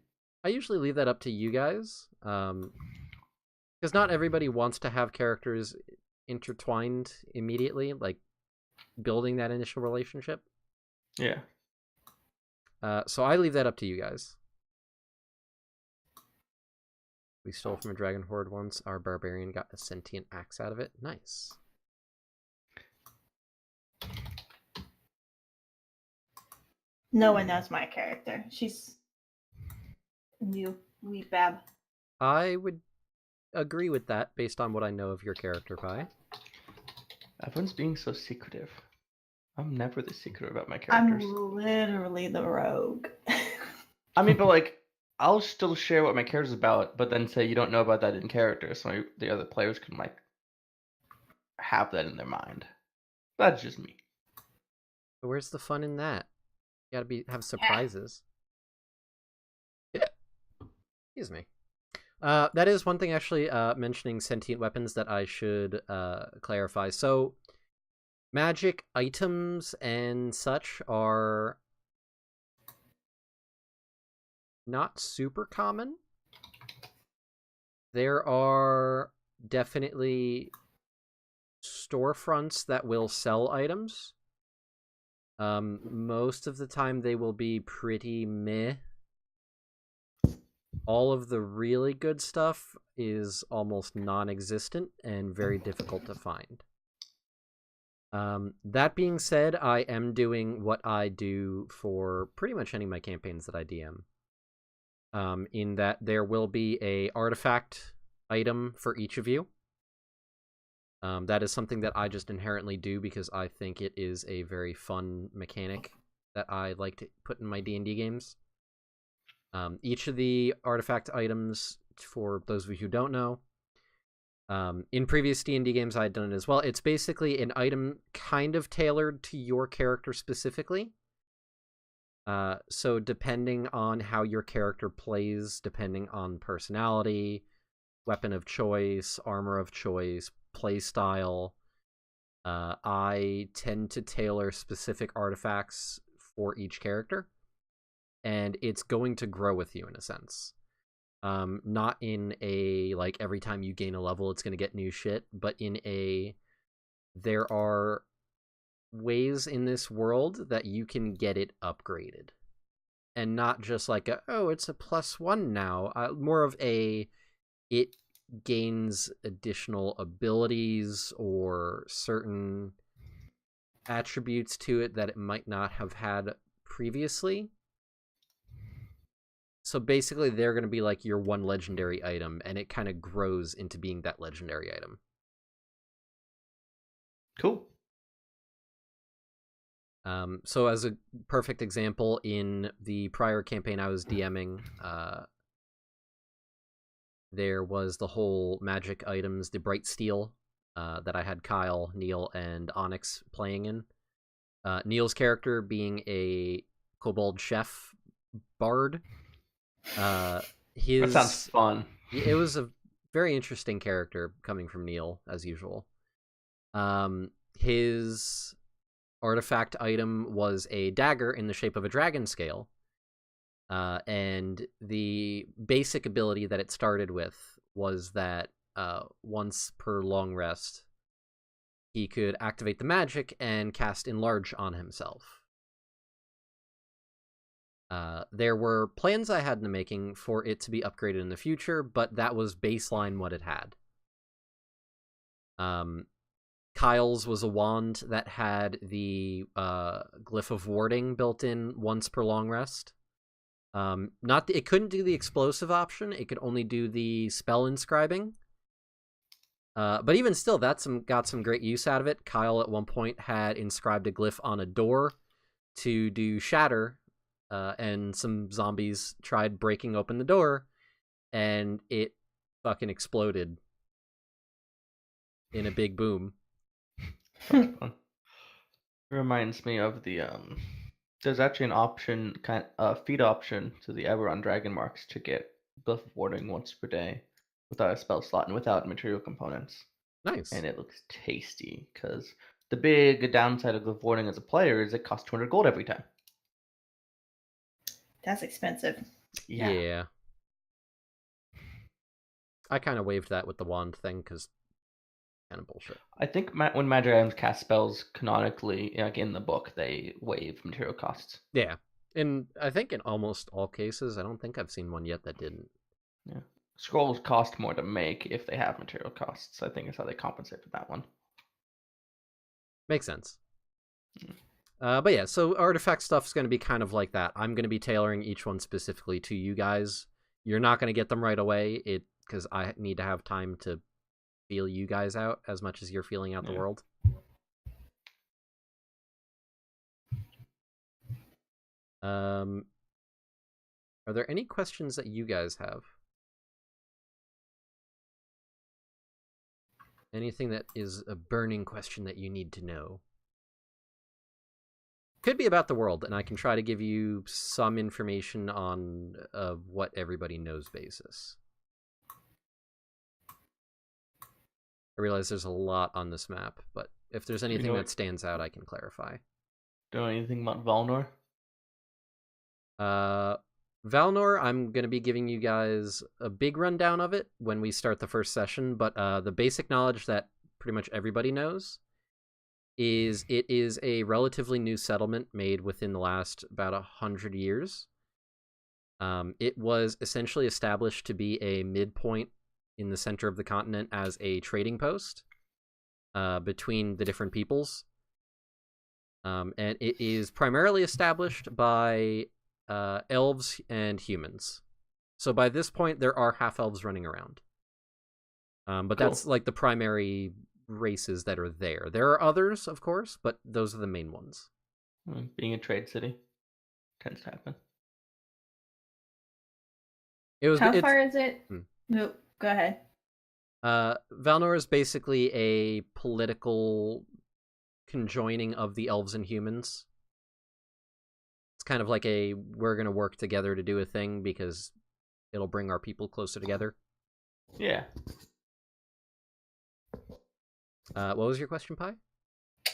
I usually leave that up to you guys. Because not everybody wants to have characters intertwined immediately, like building that initial relationship. Yeah. So I leave that up to you guys. We stole from a dragon horde once. Our barbarian got a sentient axe out of it. Nice. No one knows my character. She's new, wee bab. I would agree with that based on what I know of your character, Pi. Everyone's being so secretive. I'm never this secret about my I'm characters. literally the rogue. I mean, but like, I'll still share what my character's about, but then say you don't know about that in character, so the other players can like have that in their mind. That's just me. But where's the fun in that? You gotta have surprises. Excuse me. That is one thing, actually, mentioning sentient weapons that I should clarify. So, magic items and such are not super common. There are definitely storefronts that will sell items. Most of the time they will be pretty meh. All of the really good stuff is almost non-existent and very difficult to find. That being said, I am doing what I do for pretty much any of my campaigns that I DM. In that there will be a artifact item for each of you. That is something that I just inherently do because I think it is a very fun mechanic that I like to put in my D&D games. Each of the artifact items, for those of you who don't know, in previous D&D games I had done it as well. It's basically an item kind of tailored to your character specifically. So depending on how your character plays, depending on personality, weapon of choice, armor of choice, play style, I tend to tailor specific artifacts for each character. And it's going to grow with you in a sense. Not in a, like, every time you gain a level, it's going to get new shit, but in a, there are ways in this world that you can get it upgraded. and not just like it's a +1 now. More of a it gains additional abilities or certain attributes to it that it might not have had previously. So basically they're going to be like your one legendary item, and it kind of grows into being that legendary item. Cool. So as a perfect example, in the prior campaign I was DMing, there was the whole magic items, the Bright Steel, that I had Kyle, Neil, and Onyx playing in. Neil's character being a kobold chef bard. That sounds fun. It was a very interesting character coming from Neil, as usual. His artifact item was a dagger in the shape of a dragon scale. And the basic ability that it started with was that once per long rest, he could activate the magic and cast Enlarge on himself. There were plans I had in the making for it to be upgraded in the future, but that was baseline what it had. Kyle's was a wand that had the Glyph of Warding built in once per long rest. It couldn't do the explosive option. It could only do the spell inscribing. But even still, got some great use out of it. Kyle at one point had inscribed a glyph on a door to do shatter, and some zombies tried breaking open the door, and it fucking exploded in a big boom. It reminds me of the there's actually an option, feed option to the Eberron Dragon Marks to get Glyph of Warding once per day without a spell slot and without material components. Nice. And it looks tasty, because the big downside of Glyph of Warding as a player is it costs 200 gold every time. That's expensive. Yeah. I kind of waived that with the wand thing, because kind of bullshit. I think when magic items cast spells, canonically, like in the book, they waive material costs. Yeah. And I think in almost all cases, I don't think I've seen one yet that didn't. Yeah. Scrolls cost more to make if they have material costs. I think is how they compensate for that one. Makes sense. But yeah, so artifact stuff's going to be kind of like that. I'm going to be tailoring each one specifically to you guys. You're not going to get them right away, because I need to have time to feel you guys out as much as you're feeling out the world. Are there any questions that you guys have? Anything that is a burning question that you need to know? Could be about the world, and I can try to give you some information on what everybody knows basis. I realize there's a lot on this map, but if there's anything that stands out, I can clarify. Do you know anything about Valnor? Valnor, I'm going to be giving you guys a big rundown of it when we start the first session, but the basic knowledge that pretty much everybody knows is it is a relatively new settlement made within the last about 100 years. It was essentially established to be a midpoint in the center of the continent as a trading post between the different peoples. And it is primarily established by elves and humans. So by this point, there are half-elves running around. But Cool. That's like the primary races that are there. There are others, of course, but those are the main ones. Being a trade city tends to happen. How far is it? Nope. Go ahead. Valnor is basically a political conjoining of the elves and humans. It's kind of like we're going to work together to do a thing because it'll bring our people closer together. Yeah. What was your question, Pi?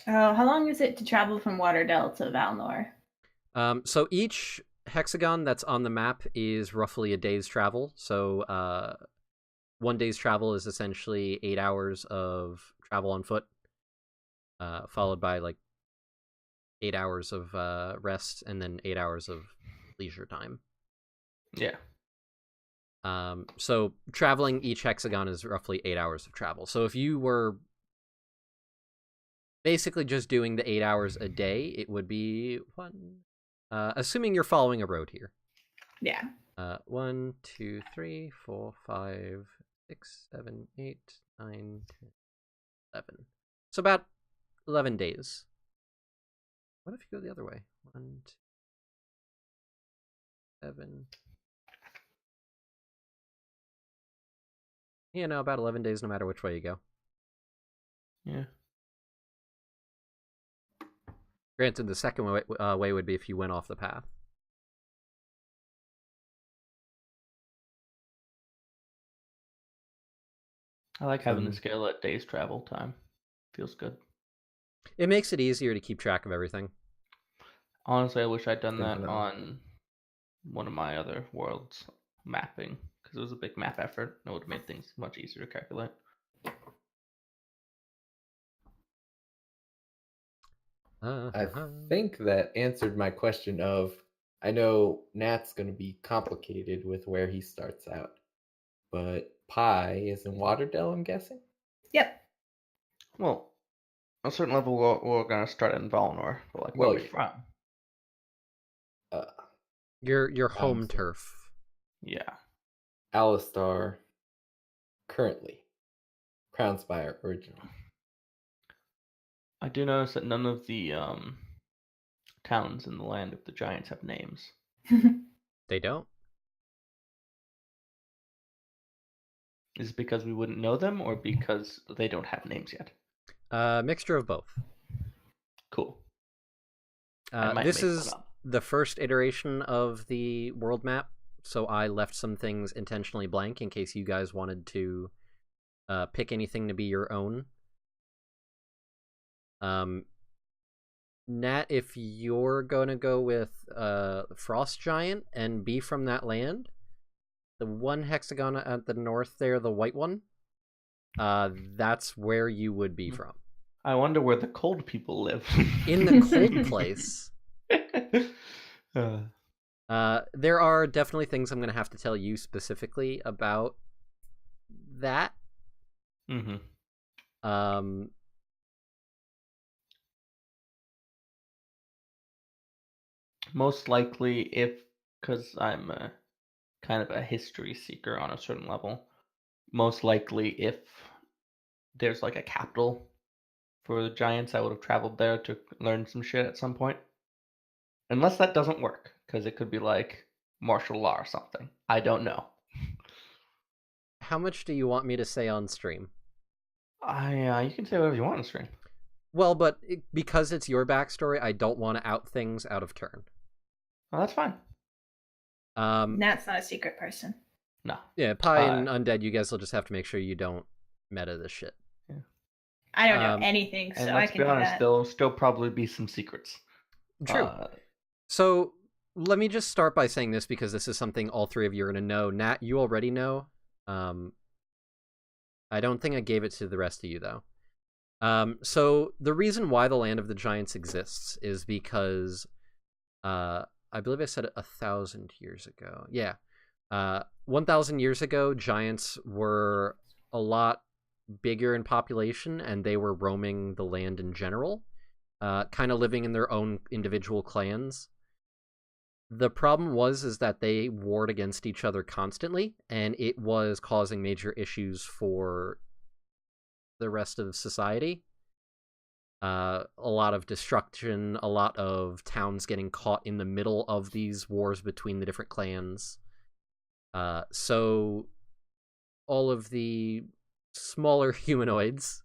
How long is it to travel from Waterdell to Valnor? So each hexagon that's on the map is roughly a day's travel. So 1 day's travel is essentially 8 hours of travel on foot, followed by like 8 hours of rest, and then 8 hours of leisure time. Yeah. So traveling each hexagon is roughly 8 hours of travel. So if you were basically just doing the 8 hours a day, it would be assuming you're following a road here. Yeah. 1, 2, 3, 4, 5, 6, 7, 8, 9, 10, 11. So about 11 days. What if you go the other way? 1, 2, 7. Yeah, no, about 11 days no matter which way you go. Yeah. Granted, the second way would be if you went off the path. I like having the scale at days travel time. Feels good. It makes it easier to keep track of everything. Honestly, I wish I'd done that Definitely. on one of my other worlds mapping, because it was a big map effort. It would have made things much easier to calculate. I think that answered my question of, I know Nat's going to be complicated with where he starts out, but Pi is in Waterdale, I'm guessing? Yep. Well, on a certain level, we're going to start in Valinor, but like, where Well, are we from? Your home sorry. turf. Yeah. Alistar, currently. Crownspire, original. I do notice that none of the towns in the land of the giants have names. They don't. Is it because we wouldn't know them, or because they don't have names yet? Mixture of both. Cool. I might This make is one up. the first iteration of the world map, so I left some things intentionally blank in case you guys wanted to pick anything to be your own. Nat, if you're gonna go with Frost Giant and be from that land, the one hexagon at the north there, the white one, that's where you would be from. I wonder where the cold people live. In the cold place. There are definitely things I'm gonna have to tell you specifically about that. Mm-hmm. Most likely, because I'm kind of a history seeker on a certain level, most likely if there's like a capital for the giants, I would have traveled there to learn some shit at some point. Unless that doesn't work, because it could be like martial law or something. I don't know. How much do you want me to say on stream? You can say whatever you want on stream. Well, but because it's your backstory, I don't want to out things out of turn. Oh, that's fine. Nat's not a secret person. No. Yeah, Pi and Undead, you guys will just have to make sure you don't meta this shit. Yeah. I don't know anything, so And I let's can be do honest, that. there'll still probably be some secrets. True. So let me just start by saying this because this is something all three of you are going to know. Nat, you already know. I don't think I gave it to the rest of you, though. So the reason why the Land of the Giants exists is because I believe I said it 1,000 years ago. Yeah. 1,000 years ago, giants were a lot bigger in population, and they were roaming the land in general, kind of living in their own individual clans. The problem is that they warred against each other constantly, and it was causing major issues for the rest of society. A lot of destruction, a lot of towns getting caught in the middle of these wars between the different clans. So all of the smaller humanoids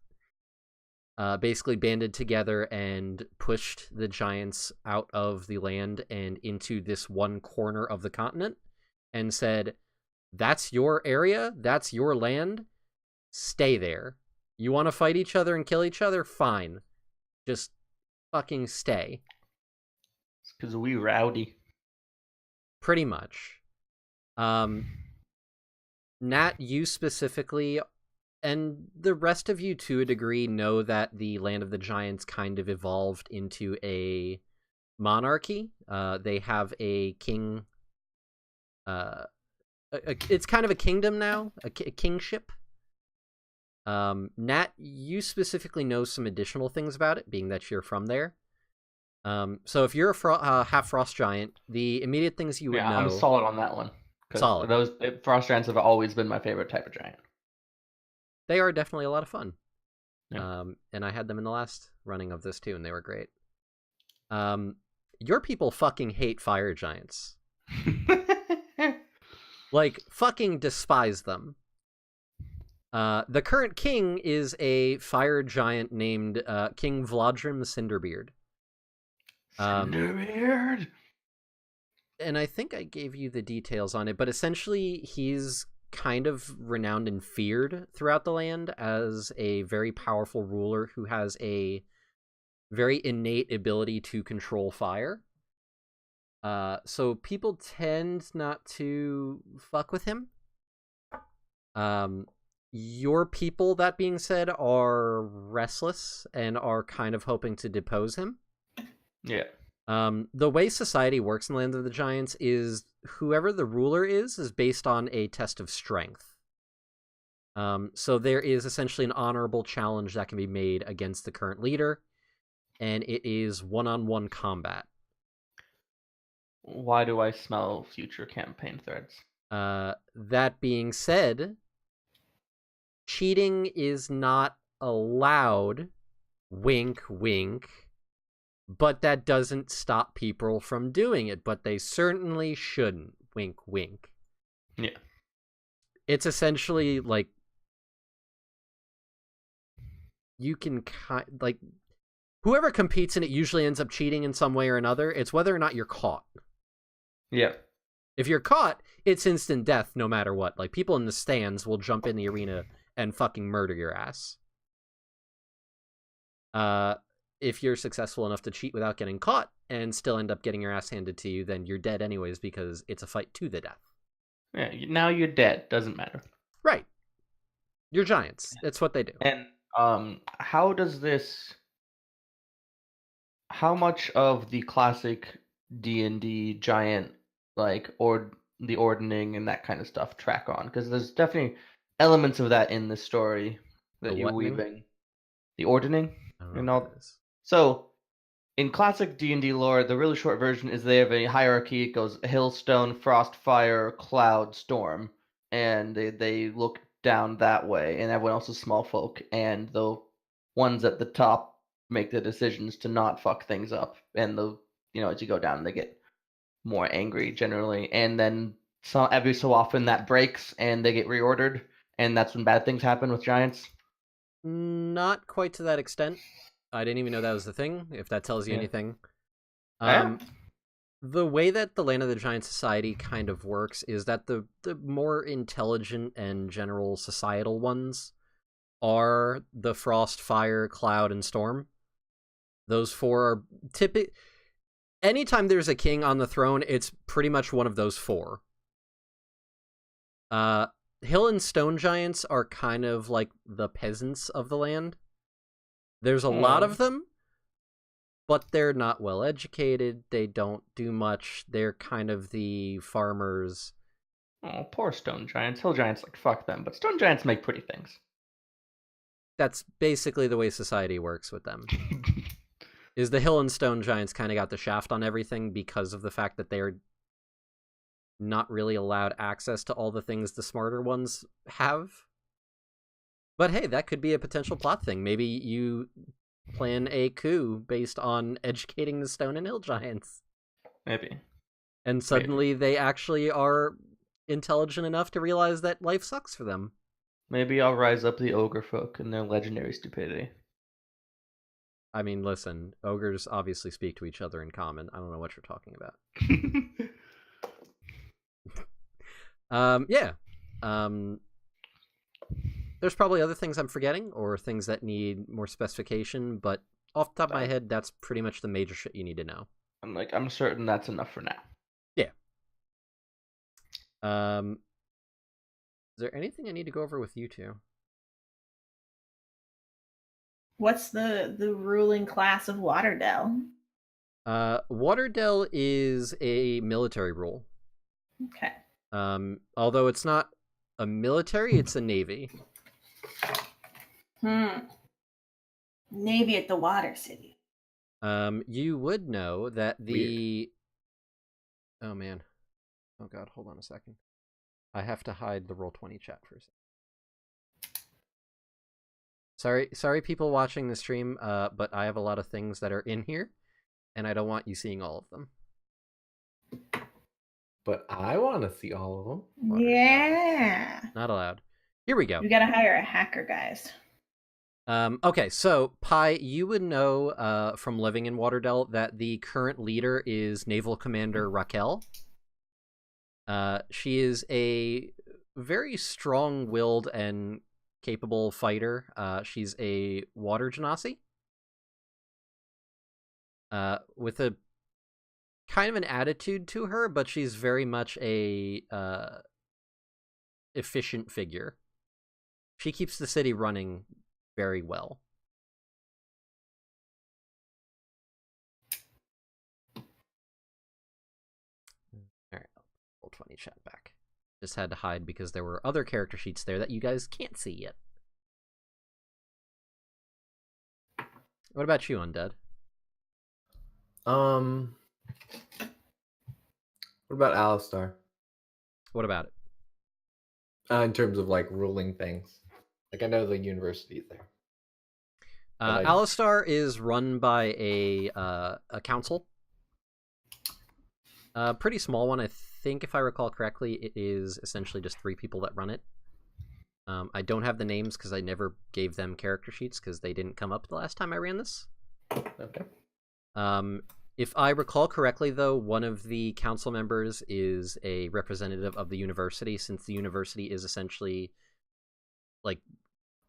basically banded together and pushed the giants out of the land and into this one corner of the continent and said, that's your area, that's your land, stay there. You want to fight each other and kill each other? Fine. Just fucking stay. It's because we rowdy. Pretty much. Nat, you specifically, and the rest of you to a degree, know that the Land of the Giants kind of evolved into a monarchy. They have a king. It's kind of a kingdom now, a kingship. Nat, you specifically know some additional things about it, being that you're from there. So if you're a half frost giant, the immediate things you would know. I'm solid on that one. Solid. Those frost giants have always been my favorite type of giant. They are definitely a lot of fun. Yeah. And I had them in the last running of this too, and they were great. Your people fucking hate fire giants. Like, fucking despise them. The current king is a fire giant named King Vladrim Cinderbeard. Cinderbeard. And I think I gave you the details on it, but essentially he's kind of renowned and feared throughout the land as a very powerful ruler who has a very innate ability to control fire. So people tend not to fuck with him. Your people, that being said, are restless and are kind of hoping to depose him. Yeah. The way society works in Land of the Giants is whoever the ruler is based on a test of strength. So there is essentially an honorable challenge that can be made against the current leader, and it is one-on-one combat. Why do I smell future campaign threads? That being said, cheating is not allowed. Wink, wink. But that doesn't stop people from doing it, but they certainly shouldn't. Wink, wink. Yeah. It's essentially like you can like whoever competes in it usually ends up cheating in some way or another. It's whether or not you're caught. Yeah. If you're caught, it's instant death no matter what. Like, people in the stands will jump in the arena and fucking murder your ass. If you're successful enough to cheat without getting caught and still end up getting your ass handed to you, then you're dead anyways because it's a fight to the death. Yeah. Now you're dead. Doesn't matter. Right. You're giants. That's what they do. And how does this? How much of the classic D&D giant or the ordening and that kind of stuff track on? Because there's definitely elements of that in the story that The you're what new? weaving. The ordening I don't know and what all. that is. So, in classic D&D lore, the really short version is they have a hierarchy. It goes hill, stone, frost, fire, cloud, storm, and they look down that way, and everyone else is small folk, and the ones at the top make the decisions to not fuck things up, and as you go down, they get more angry generally, and then every so often that breaks, and they get reordered, and that's when bad things happen with giants. Not quite to that extent. I didn't even know that was the thing, if that tells you anything. Yeah. The way that the Land of the Giants society kind of works is that the more intelligent and general societal ones are the Frost, Fire, Cloud, and Storm. Those four are typically... Anytime there's a king on the throne, it's pretty much one of those four. Hill and Stone Giants are kind of like the peasants of the land. There's a lot of them, but they're not well educated. They don't do much. They're kind of the farmers. Oh, poor stone giants. Hill giants, fuck them. But stone giants make pretty things. That's basically the way society works with them. Is the Hill and Stone Giants kind of got the shaft on everything because of the fact that they're not really allowed access to all the things the smarter ones have? But hey, that could be a potential plot thing. Maybe you plan a coup based on educating the Stone and Hill Giants. Maybe. And suddenly they actually are intelligent enough to realize that life sucks for them. Maybe I'll rise up the ogre folk and their legendary stupidity. I mean, listen, ogres obviously speak to each other in common. I don't know what you're talking about. Yeah. There's probably other things I'm forgetting or things that need more specification, but off the top of my head, that's pretty much the major shit you need to know. I'm certain that's enough for now. Yeah. Is there anything I need to go over with you two? What's the ruling class of Waterdale? Waterdell is a military rule. Okay. Although it's not a military, it's a navy. Navy at the Water City. You would know that the... Weird. Oh, man. Oh, God, hold on a second. I have to hide the Roll20 chat for a second. Sorry, people watching the stream, but I have a lot of things that are in here, and I don't want you seeing all of them. But I want to see all of them. Yeah. Not allowed. Here we go. We gotta hire a hacker, guys. Okay, so Pi, you would know from living in Waterdell that the current leader is Naval Commander Raquel. She is a very strong-willed and capable fighter. She's a water genasi. With a kind of an attitude to her, but she's very much a efficient figure. She keeps the city running very well. Alright, Roll20 chat back. Just had to hide because there were other character sheets there that you guys can't see yet. What about you, Undead? What about Alistar? What about it? In terms of like ruling things, like I know the university is there. Alistar is run by a council. A pretty small one, I think, if I recall correctly. It is essentially just 3 people that run it. I don't have the names because I never gave them character sheets because they didn't come up the last time I ran this. Okay. If I recall correctly, though, one of the council members is a representative of the university, since the university is essentially like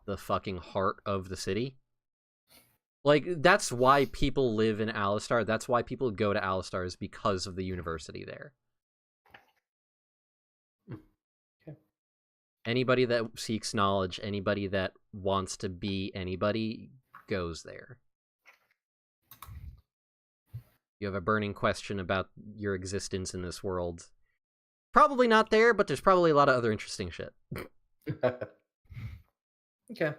the fucking heart of the city. Like, that's why people live in Alistar. That's why people go to Alistar, is because of the university there. Okay. Anybody that seeks knowledge, anybody that wants to be anybody, goes there. You have a burning question about your existence in this world. Probably not there, but there's probably a lot of other interesting shit. Okay.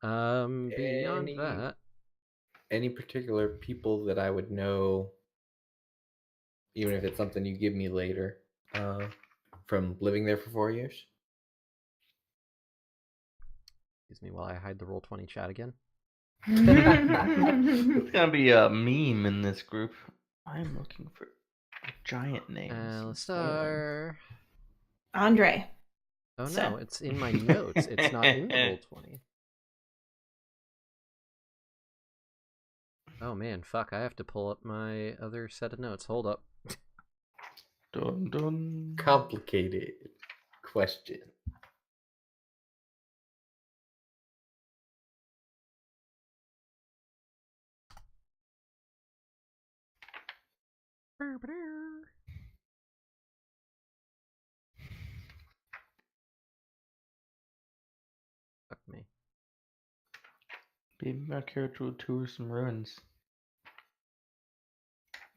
Beyond that... Any particular people that I would know, even if it's something you give me later, from living there for 4 years? Excuse me while I hide the Roll20 chat again. It's gonna be a meme in this group. I'm looking for giant names. Alistar. Andre. Oh no, So- it's in my notes. It's not in the Roll20. Oh man, fuck, I have to pull up my other set of notes. Hold up. Dun, dun. Complicated question. Fuck me. Be my character to some ruins.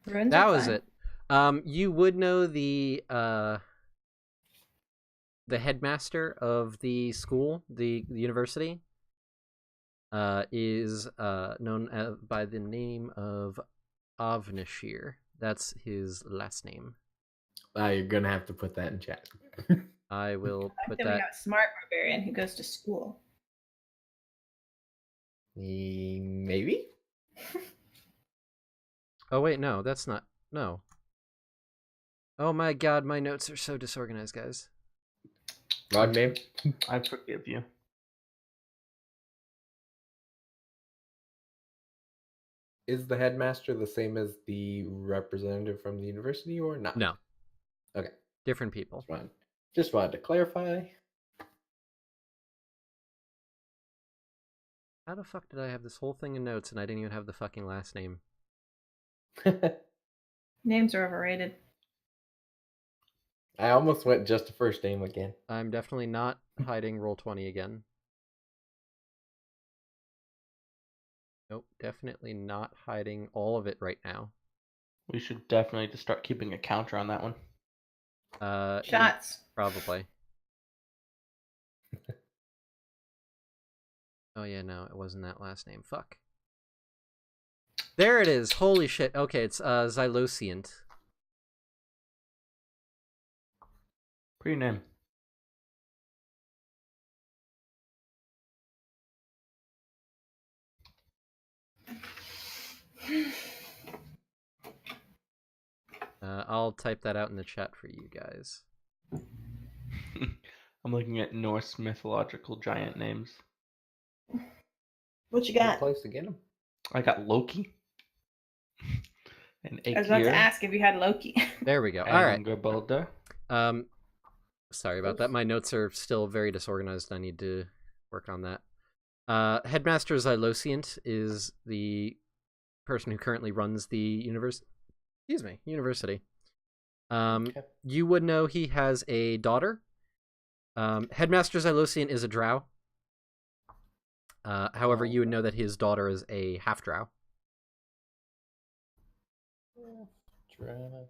Ruins That are was fun. it. You would know the headmaster of the school, the university, is known by the name of Avnashir. That's his last name. You're gonna have to put that in chat. I will I put think we that. got a smart barbarian who goes to school. Maybe? Oh wait, no, that's not. No. Oh my god, my notes are so disorganized, guys. Wrong name? I forgive you. Is the headmaster the same as the representative from the university or not? No, Okay. different people. Just wanted to clarify. How the fuck did I have this whole thing in notes and I didn't even have the fucking last name? Names are overrated. I almost went just to first name again. I'm definitely not hiding Roll20 again. Nope, definitely not hiding all of it right now. We should definitely just start keeping a counter on that one. Shots. Probably. Oh yeah, no, it wasn't that last name. Fuck. There it is. Holy shit. Okay, it's Xyloscient. Pretty name. I'll type that out in the chat for you guys. I'm looking at Norse mythological giant names. What you Good got? place to get them. I got Loki. And I was about to Aegir. ask if you had Loki. There we go. All right. And Gerbalda. Sorry about that. My notes are still very disorganized. I need to work on that. Headmaster Xyloscient is the person who currently runs the university. Okay. You would know he has a daughter. Headmaster Xyloscient is a drow. However, you would know that his daughter is a half drow. Drow.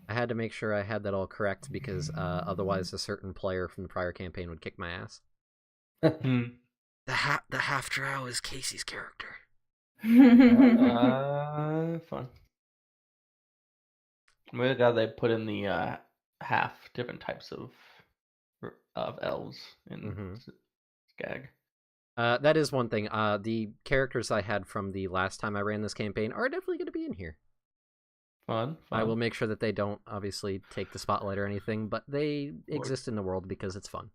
I had to make sure I had that all correct because otherwise a certain player from the prior campaign would kick my ass. Hmm. The half drow is Casey's character. Fun. I'm really glad they put in the half different types of elves in Mhm. Skag. That is one thing. The characters I had from the last time I ran this campaign are definitely going to be in here. Fun. I will make sure that they don't obviously take the spotlight or anything, but they Or- exist in the world because it's fun.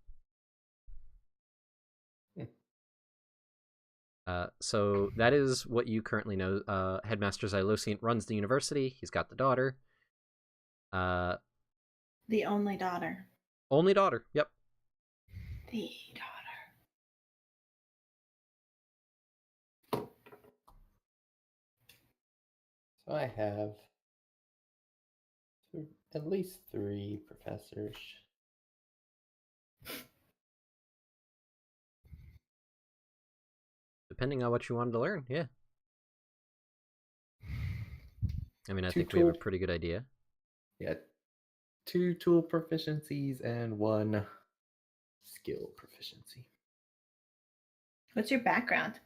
So that is what you currently know. Headmaster Xyloscient runs the university. He's got the daughter. The only daughter. Only daughter. Yep. The daughter. So I have at least 3 professors. Depending on what you wanted to learn, yeah. I mean, I 2 think we have a tool- pretty good idea. Yeah, 2 tool proficiencies and 1 skill proficiency. What's your background?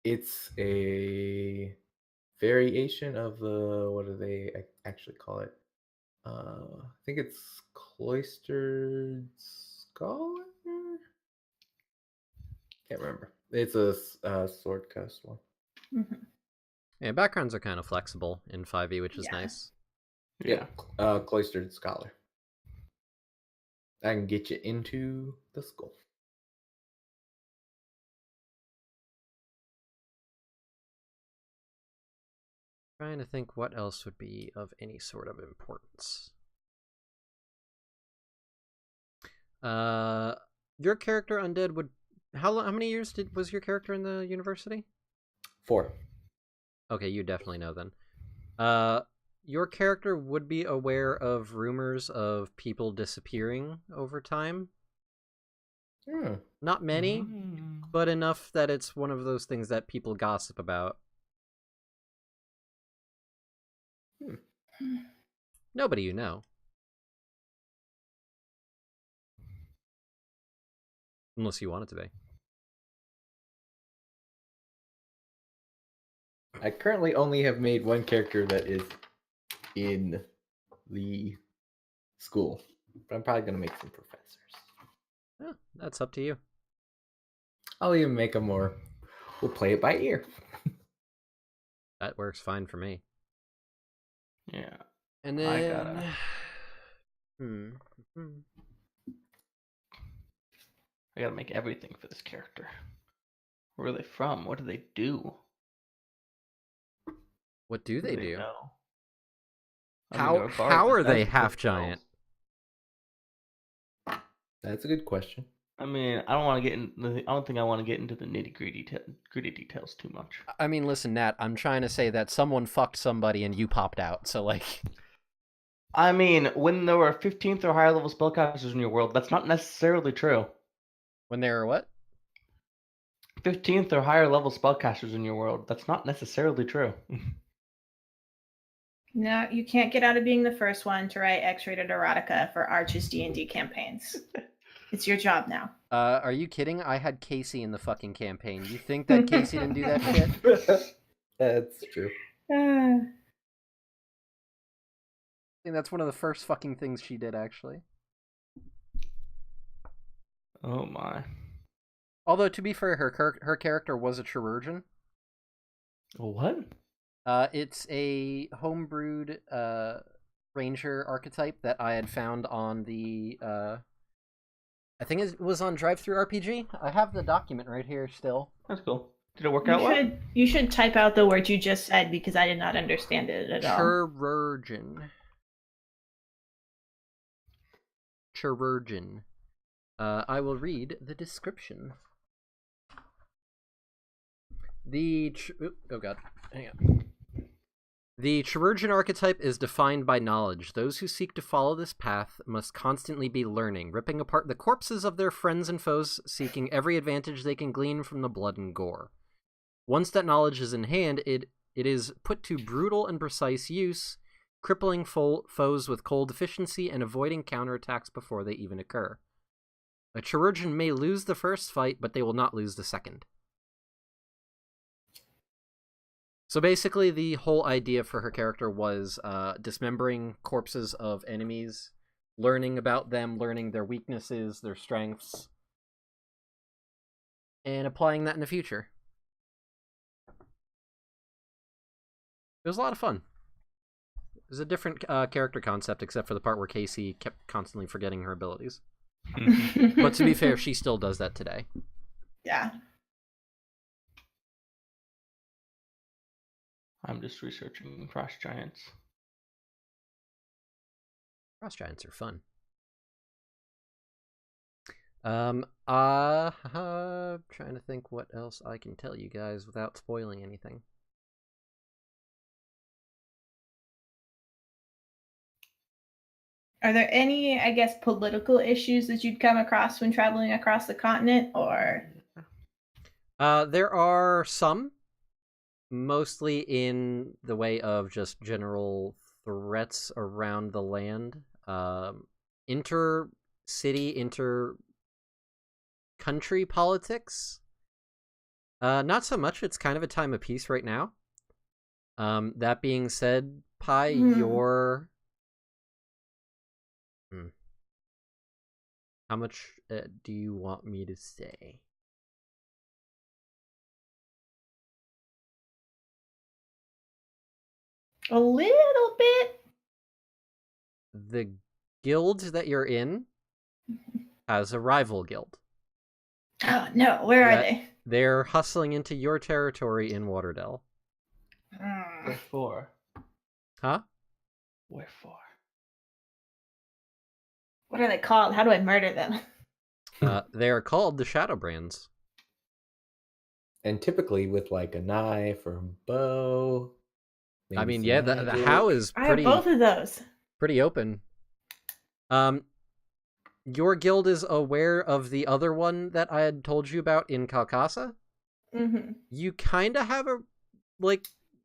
It's a variation of the, what do they actually call it? I think it's cloistered scholar. Can't remember. It's a sword coast one. Mhm. Yeah, backgrounds are kind of flexible in 5e, which is Yeah. nice. Yeah. Cloistered scholar. I can get you into the school. Trying to think what else would be of any sort of importance. Your character Undead would how many years was your character in the university? 4. Okay, you definitely know then. Your character would be aware of rumors of people disappearing over time. Hmm. Not many, Mm. but enough that it's one of those things that people gossip about. Nobody you know. Unless you want it to be. I currently only have made 1 character that is in the school, but I'm probably gonna make some professors. Yeah, that's up to you. I'll even make them more. We'll play it by ear. That works fine for me. Yeah. And I then gotta- I gotta make everything for this character. Where are they from? What do they do? What do they do? know? I mean, How they're a bard, how but are they that's half themselves. giant? That's a good question. I mean, I don't want to get in. I don't think I want to get into the gritty details too much. I mean, listen, Nat, I'm trying to say that someone fucked somebody and you popped out. So like I mean, when there were 15th or higher level spellcasters in your world, that's not necessarily true. When they were what? 15th or higher level spellcasters in your world, that's not necessarily true. No, you can't get out of being the first one to write X-rated erotica for Arch's D&D campaigns. It's your job now. Are you kidding? I had Casey in the fucking campaign. You think that Casey didn't do that shit? That's true. I think that's one of the first fucking things she did, actually. Oh my. Although, to be fair, her character was a chirurgeon. What? It's a homebrewed ranger archetype that I had found on the I think it was on DriveThruRPG. I have the document right here still. That's cool. Did it work out well? You should type out the word you just said because I did not understand it at all. Chirurgeon. Chirurgeon. I will read the description. Oh god, hang on. The chirurgeon archetype is defined by knowledge. Those who seek to follow this path must constantly be learning, ripping apart the corpses of their friends and foes, seeking every advantage they can glean from the blood and gore. Once that knowledge is in hand, it is put to brutal and precise use, crippling foes with cold efficiency and avoiding counterattacks before they even occur. A chirurgeon may lose the first fight, but they will not lose the second. So basically, the whole idea for her character was dismembering corpses of enemies, learning about them, learning their weaknesses, their strengths, and applying that in the future. It was a lot of fun. It was a different character concept, except for the part where Casey kept constantly forgetting her abilities. But to be fair, she still does that today. Yeah. I'm just researching Frost Giants. Frost Giants are fun. Trying to think what else I can tell you guys without spoiling anything. Are there any, I guess, political issues that you'd come across when traveling across the continent, or? There are some, mostly in the way of just general threats around the land. Inter-city, inter-country politics. Not so much. It's kind of a time of peace right now. That being said, Pi, your... How much do you want me to say? A little bit. The guild that you're in has a rival guild. Oh, no. Where are they? They're hustling into your territory in Waterdell. Wherefore? Huh? Wherefore? What are they called? How do I murder them? They are called the Shadowbrands. And typically with like a knife or a bow. I mean, some yeah, the magic. how is I have both of those. pretty open. Your guild is aware of the other one that I had told you about in Kalkasa. Mm-hmm. You kind of have a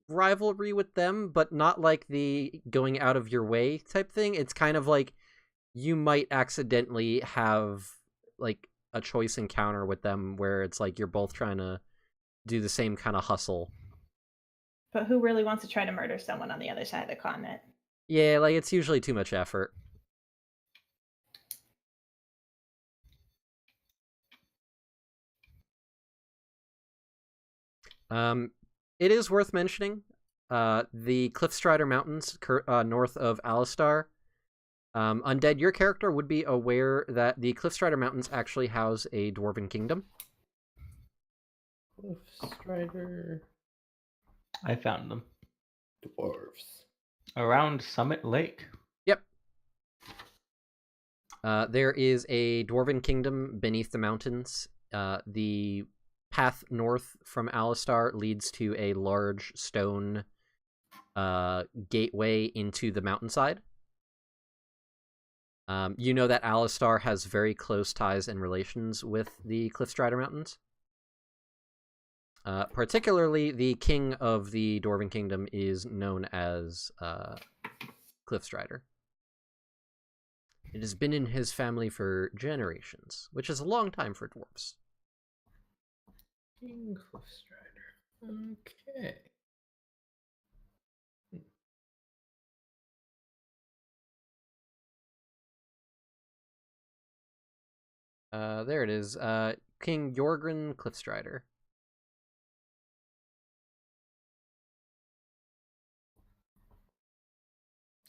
rivalry with them, but not like the going out of your way type thing. It's kind of like you might accidentally have like a choice encounter with them where it's like you're both trying to do the same kind of hustle. But who really wants to try to murder someone on the other side of the continent? Yeah, like it's usually too much effort. It is worth mentioning the Cliffstrider Mountains north of Alistar. Undead, your character would be aware that the Cliffstrider Mountains actually house a dwarven kingdom. Cliffstrider I found them. dwarves. Around Summit Lake. Yep. There is a dwarven kingdom beneath the mountains. The path north from Alistar leads to a large stone gateway into the mountainside. You know that Alistar has very close ties and relations with the Cliffstrider Mountains. Particularly, the king of the Dwarven Kingdom is known as Cliffstrider. It has been in his family for generations, which is a long time for dwarves. King Cliffstrider. Okay. There it is. King Jorgren Cliffstrider.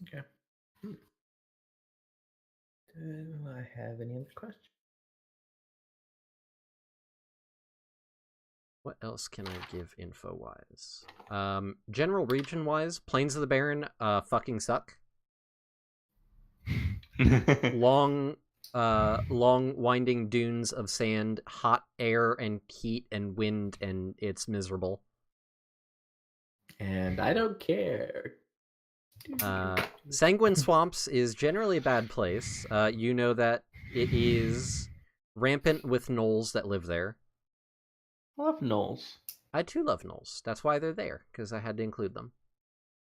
Okay. Do I have any other questions? What else can I give info-wise? General region-wise, Plains of the Baron fucking suck. Long winding dunes of sand, hot air and heat and wind, and it's miserable. And I don't care. Sanguine Swamps is generally a bad place. You know that it is rampant with gnolls that live there. I love gnolls. I too love gnolls. That's why they're there, because I had to include them.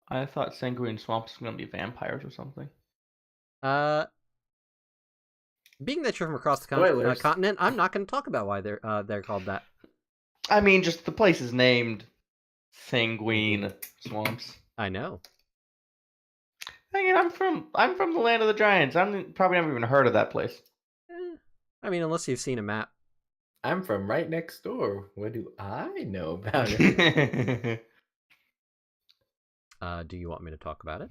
I thought Sanguine Swamps was going to be vampires or something. Being that you're from across the continent, I'm not going to talk about why they're called that. I mean, just the place is named Sanguine Swamps. I know. I mean, I'm from the land of the giants. I'm probably never even heard of that place. I mean, unless you've seen a map. I'm from right next door. What do I know about it? Do you want me to talk about it?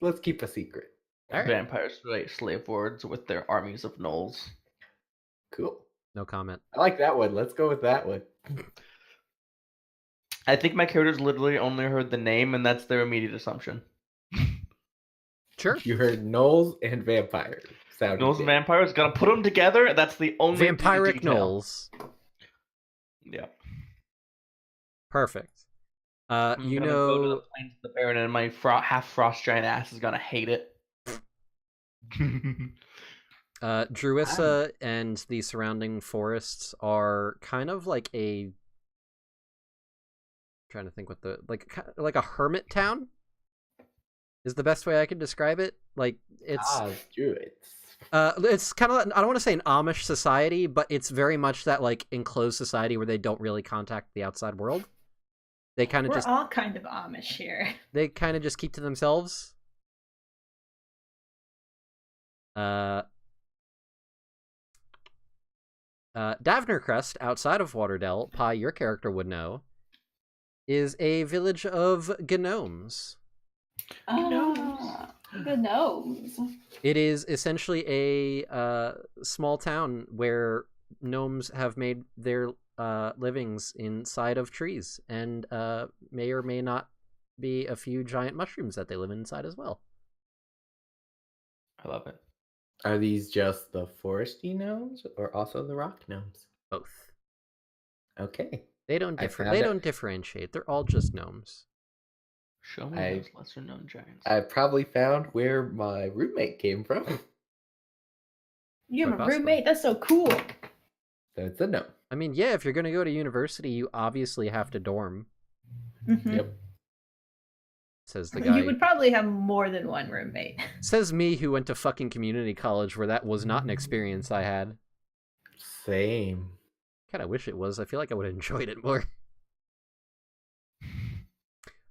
Let's keep a secret. All right. Vampires relate slave lords with their armies of gnolls. Cool. No comment. I like that one. Let's go with that one. I think my characters literally only heard the name, and that's their immediate assumption. Sure. You heard gnolls and vampires. Gnolls and vampires, gotta put them together. That's the only vampiric gnolls. Yeah. Perfect. You know, go to the Plains of the Baron, and my half frost giant ass is gonna hate it. Druissa and the surrounding forests are kind of like a. Trying to think what the like a hermit town is the best way I can describe it. Like it's Druids. It's kind of, I don't want to say an Amish society, but it's very much that like enclosed society where they don't really contact the outside world. They kind of We're all kind of Amish here. They kind of just keep to themselves. Davner Crest, outside of Waterdell, Pi, your character would know, is a village of gnomes. The gnomes. It is essentially a small town where gnomes have made their livings inside of trees, and may or may not be a few giant mushrooms that they live inside as well. I love it. Are these just the foresty gnomes, or also the rock gnomes? Both. Okay. They don't differentiate. They're all just gnomes. Show me those lesser known giants. I probably found where my roommate came from. You have a roommate? That's so cool. That's a gnome. I mean, yeah, if you're going to go to university, you obviously have to dorm. Mm-hmm. Yep. Says the guy. You would probably have more than one roommate. Says me, who went to fucking community college where that was not an experience I had. Same. Kind of wish it was. I feel like I would have enjoyed it more.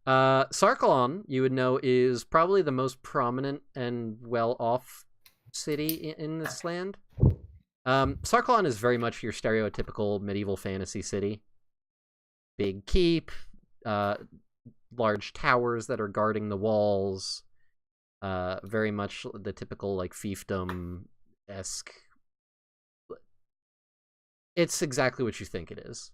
Sarkalon, you would know, is probably the most prominent and well-off city in this land. Sarkalon is very much your stereotypical medieval fantasy city. Big keep, large towers that are guarding the walls, very much the typical like fiefdom-esque. It's exactly what you think it is.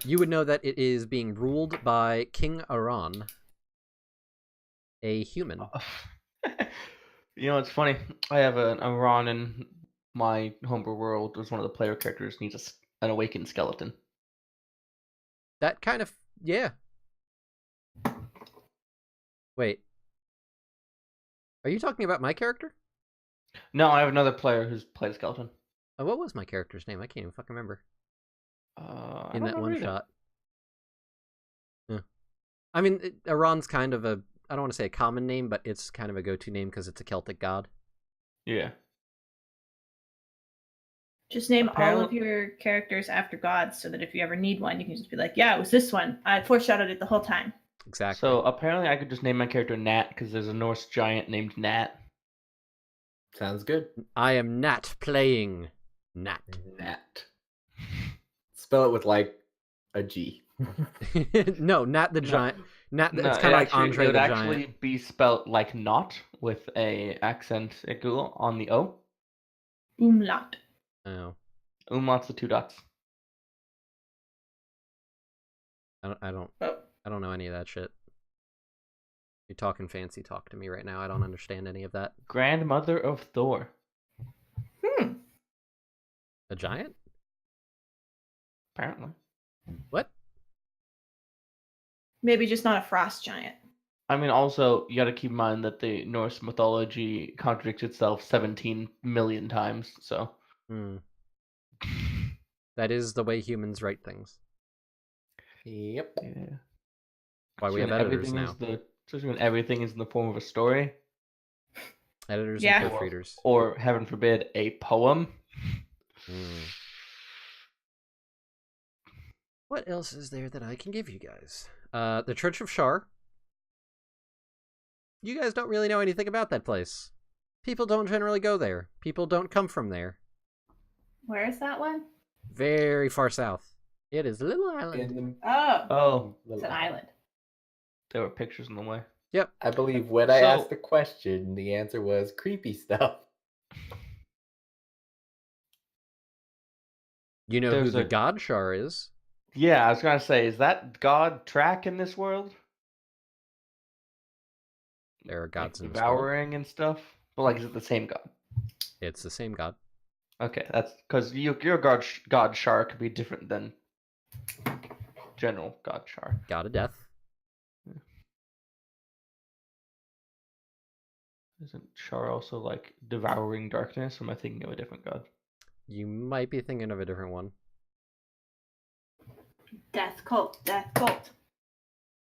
You would know that it is being ruled by King Aran, a human. You know, it's funny. I have an Aran in my homebrew world. As one of the player characters needs an awakened skeleton. That kind of, yeah. Wait. Are you talking about my character? No, I have another player who's played a skeleton. What was my character's name? I can't even fucking remember. I In don't that remember one either. shot. Yeah. I mean, Iran's kind of a, I don't want to say a common name, but it's kind of a go-to name because it's a Celtic god. Yeah. Just name all of Apparently- your characters after gods so that if you ever need one, you can just be like, yeah, it was this one. I foreshadowed it the whole time. Exactly. So apparently I could just name my character Nat because there's a Norse giant named Nat. Sounds good. I am Nat playing Nat. Nat. Spell it with like a G. No, Nat the No. Giant. Nat. No, It's kind of like actually, Andre it would the actually Giant. be spelt like not with a accent at Google on the O. Umlaut. Oh, Umlaut's the 2 dots. I don't Oh. know any of that shit. You're talking fancy talk to me right now. I don't understand any of that. Grandmother of Thor. A giant? Apparently. What? Maybe just not a frost giant. I mean, also, you gotta keep in mind that the Norse mythology contradicts itself 17 million times, so. Hmm. That is the way humans write things. Yep. Yeah. Why we Especially have when editors everything now. is especially when everything is in the form of a story, Editors Yeah. and proofreaders. or heaven forbid, a poem. Hmm. What else is there that I can give you guys? The Church of Shar. You guys don't really know anything about that place. People don't generally go there. People don't come from there. Where is that one? Very far south. It is a little island. In the Oh, Oh, it's an island. there were pictures in the way. Yep. I believe when I So- asked the question, the answer was creepy stuff. You know who There's the a- God Shar is. Yeah, I was gonna say, is that God track in this world? There are Like gods in this world. devouring and stuff? But like, is it the same God? It's the same god. Okay, that's because your God Shar could be different than general God Shar. God of death. Isn't Shar also like devouring darkness? Or am I thinking of a different God? You might be thinking of a different one. Death cult. Death cult.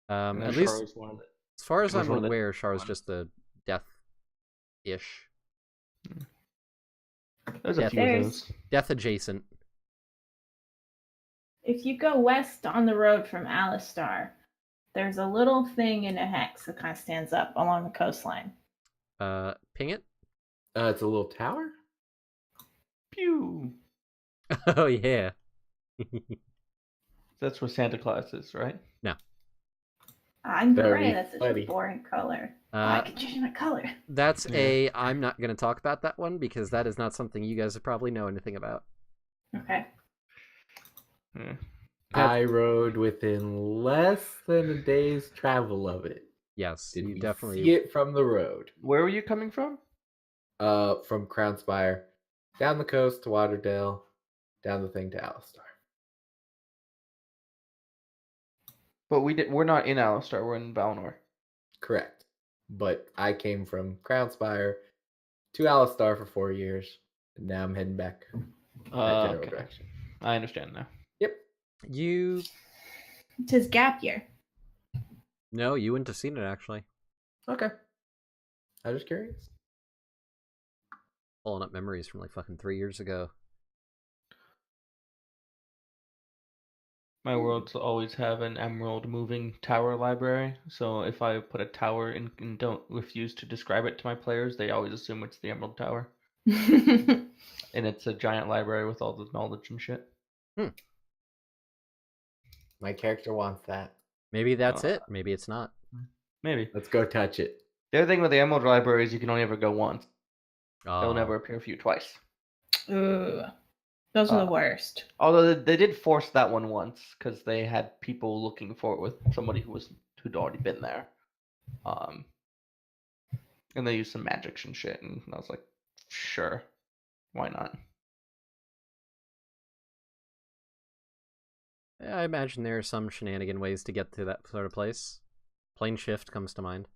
And At Shar least, was one of the. as far as was I'm one of the aware, Shar is ones. just a death-ish. There's a Yeah, few of there's- those. Death adjacent. If you go west on the road from Alistar, there's a little thing in a hex that kind of stands up along the coastline. Ping it? It's a little tower? Pew. Oh, yeah. That's where Santa Claus is, right? I'm Very right. That's such funny. a boring color. I Uh, can change my color. that's Yeah. I'm not going to talk about that one because that is not something you guys would probably know anything about. Okay. Yeah. I rode within less than a day's travel of it. Yes, Did you we definitely. see it from the road? Where were you coming from? From Crownspire, down the coast to Waterdale, down the thing to Alistar. But we're not in Alistar. We're in Valinor. Correct. But I came from Crownspire to Alistar for 4 years, and now I'm heading back that general Okay. direction. I understand now. Yep. You. It's his gap year. No, you wouldn't have seen it actually. Okay. I was just curious. Pulling up memories from like fucking 3 years ago. My worlds always have an emerald moving tower library, so if I put a tower in and don't refuse to describe it to my players, they always assume it's the Emerald Tower. And it's a giant library with all the knowledge and shit. My character wants that. Maybe that's it. Maybe it's not. Maybe. Let's go touch it. The other thing with the Emerald Library is you can only ever go once. They'll Oh. never appear for you twice. Ooh. Those are the worst. Although they did force that one once because they had people looking for it with somebody who'd already been there. And they used some magic and shit, and I was like, sure, why not? I imagine there are some shenanigan ways to get to that sort of place. Plane shift comes to mind.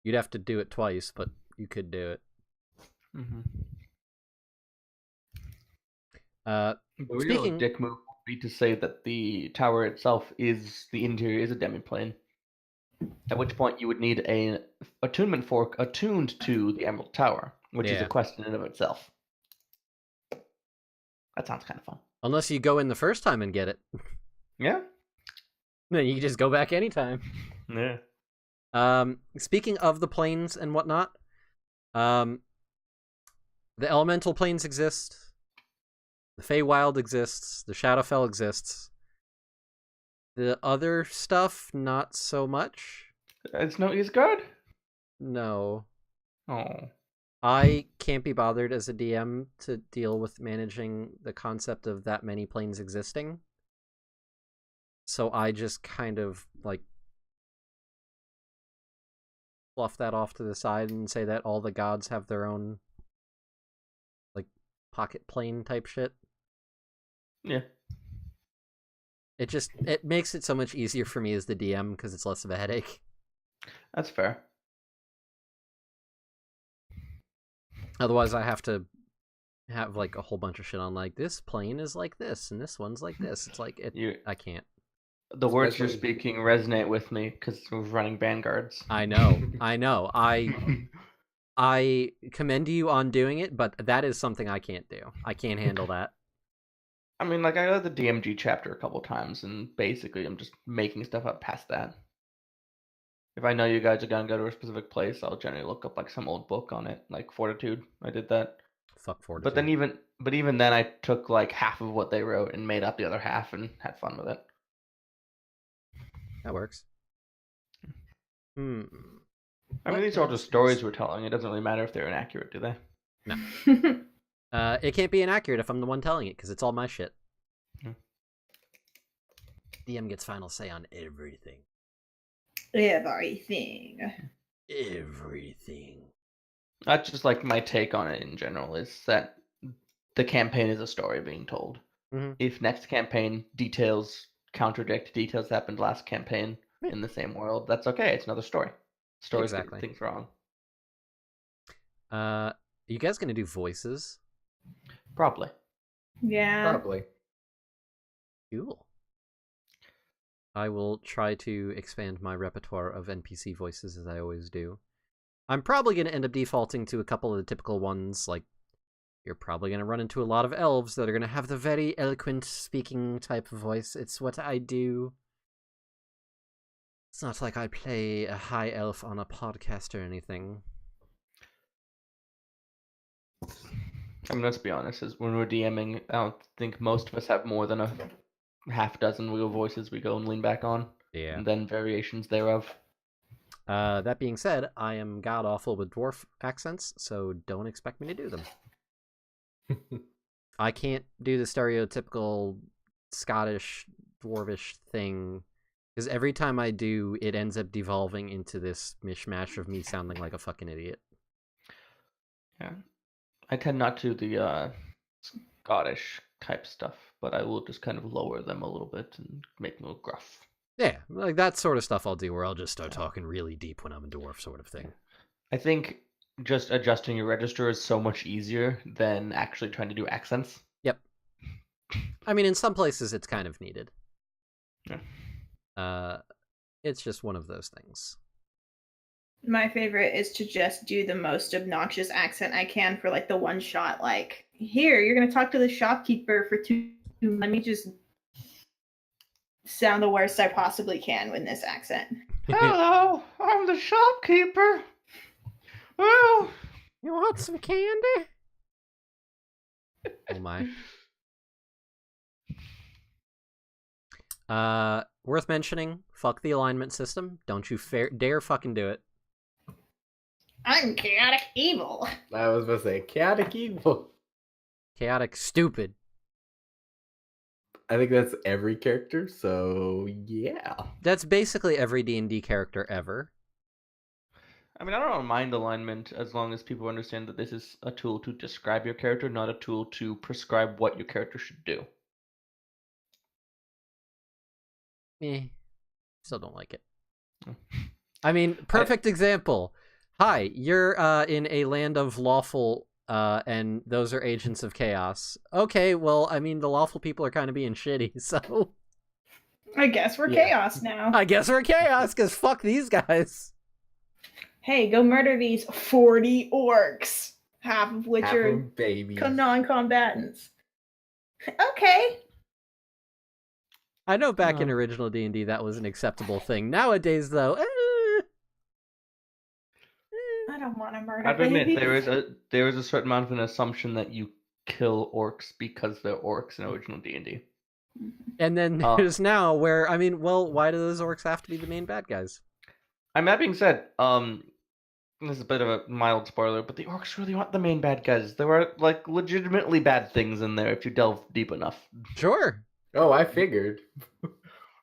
You'd have to do it twice, but you could do it. Mm-hmm. Uh, The real Speaking- dick move would be to say that the tower itself the interior is a demiplane. At which point you would need an attunement fork attuned to the Emerald Tower, which is a Yeah. quest in and of itself. That sounds kind of fun. unless you go in the first time and get it, Yeah. then you can just go back anytime. Yeah. Speaking of the planes and whatnot, the elemental planes exist. The Feywild exists. The Shadowfell exists. The other stuff, not so much. It's no Isgard? No. Oh. I can't be bothered as a DM to deal with managing the concept of that many planes existing. So I just kind of, like, fluff that off to the side and say that all the gods have their own, like, pocket plane type shit. Yeah. It makes it so much easier for me as the DM because it's less of a headache. That's fair. Otherwise, I have to have like a whole bunch of shit on like this plane is like this and this one's like this. It's like I can't. The words you're Especially- speaking resonate with me because we're running vanguards. I know. I commend you on doing it, but that is something I can't do. I can't handle that. I mean, like, I read the DMG chapter a couple times, and basically I'm just making stuff up past that. If I know you guys are gonna go to a specific place, I'll generally look up like some old book on it, like Fortitude. I did that. Fuck Fortitude. But even then, I took like half of what they wrote and made up the other half and had fun with it. That works. I mean, What these are all just else stories is- we're telling. It doesn't really matter if they're inaccurate, do they? It can't be inaccurate if I'm the one telling it because it's all my shit. Hmm. DM gets final say on everything. Everything. Everything. That's just like my take on it in general. Is that the campaign is a story being told. Mhm. If next campaign details contradict details that happened last campaign Right. in the same world, that's okay. It's another story. Stories Exactly. get things wrong. Are you guys gonna do voices? Probably. Yeah. Probably. Cool. I will try to expand my repertoire of NPC voices as I always do. I'm probably going to end up defaulting to a couple of the typical ones, like you're probably going to run into a lot of elves that are going to have the very eloquent speaking type of voice. It's what I do. It's not like I play a high elf on a podcast or anything. I mean, let's be honest. Is when we're DMing, I don't think most of us have more than a half dozen real voices we go and lean back on, Yeah. and then variations thereof. That being said, I am god-awful with dwarf accents, so don't expect me to do them. I can't do the stereotypical Scottish dwarvish thing because every time I do, it ends up devolving into this mishmash of me sounding like a fucking idiot. Yeah, I tend not to do the Scottish type stuff, but I will just kind of lower them a little bit and make them a little gruff. Yeah, like that sort of stuff I'll do where I'll just start talking really deep when I'm a dwarf sort of thing. I think just adjusting your register is so much easier than actually trying to do accents. Yep. I mean, in some places it's kind of needed. Yeah. It's just one of those things. My favorite is to just do the most obnoxious accent I can for like the one shot. Like, here, you're gonna talk to the shopkeeper for 2. Let me just sound the worst I possibly can with this accent. Hello, I'm the shopkeeper. Well, You want some candy? Oh my. Worth mentioning, fuck the alignment system. Don't you dare fucking do it. I'm chaotic evil. I was about to say chaotic evil. Chaotic stupid. I think that's every character, so yeah. That's basically every D&D character ever. I mean, I don't mind alignment as long as people understand that this is a tool to describe your character, not a tool to prescribe what your character should do. Eh. Still don't like it. Hmm. I mean, perfect example. Hi, you're in a land of lawful, and those are agents of chaos. Okay, well, I mean, the lawful people are kind of being shitty, so I guess we're Yeah. chaos now. I guess we're chaos, because fuck these guys. Hey, go murder these 40 orcs, half of which Half are of babies. non-combatants. Okay. I know back in Oh. original D&D that was an acceptable thing. Nowadays, though, I don't want to murder I have to admit, babies. there is a certain amount of an assumption that you kill orcs because they're orcs in original D&D. and then there's now where, I mean, well, why do those orcs have to be the main bad guys? And that being said, this is a bit of a mild spoiler, but the orcs really aren't the main bad guys. There are like legitimately bad things in there if you delve deep enough. Sure. Oh, I figured.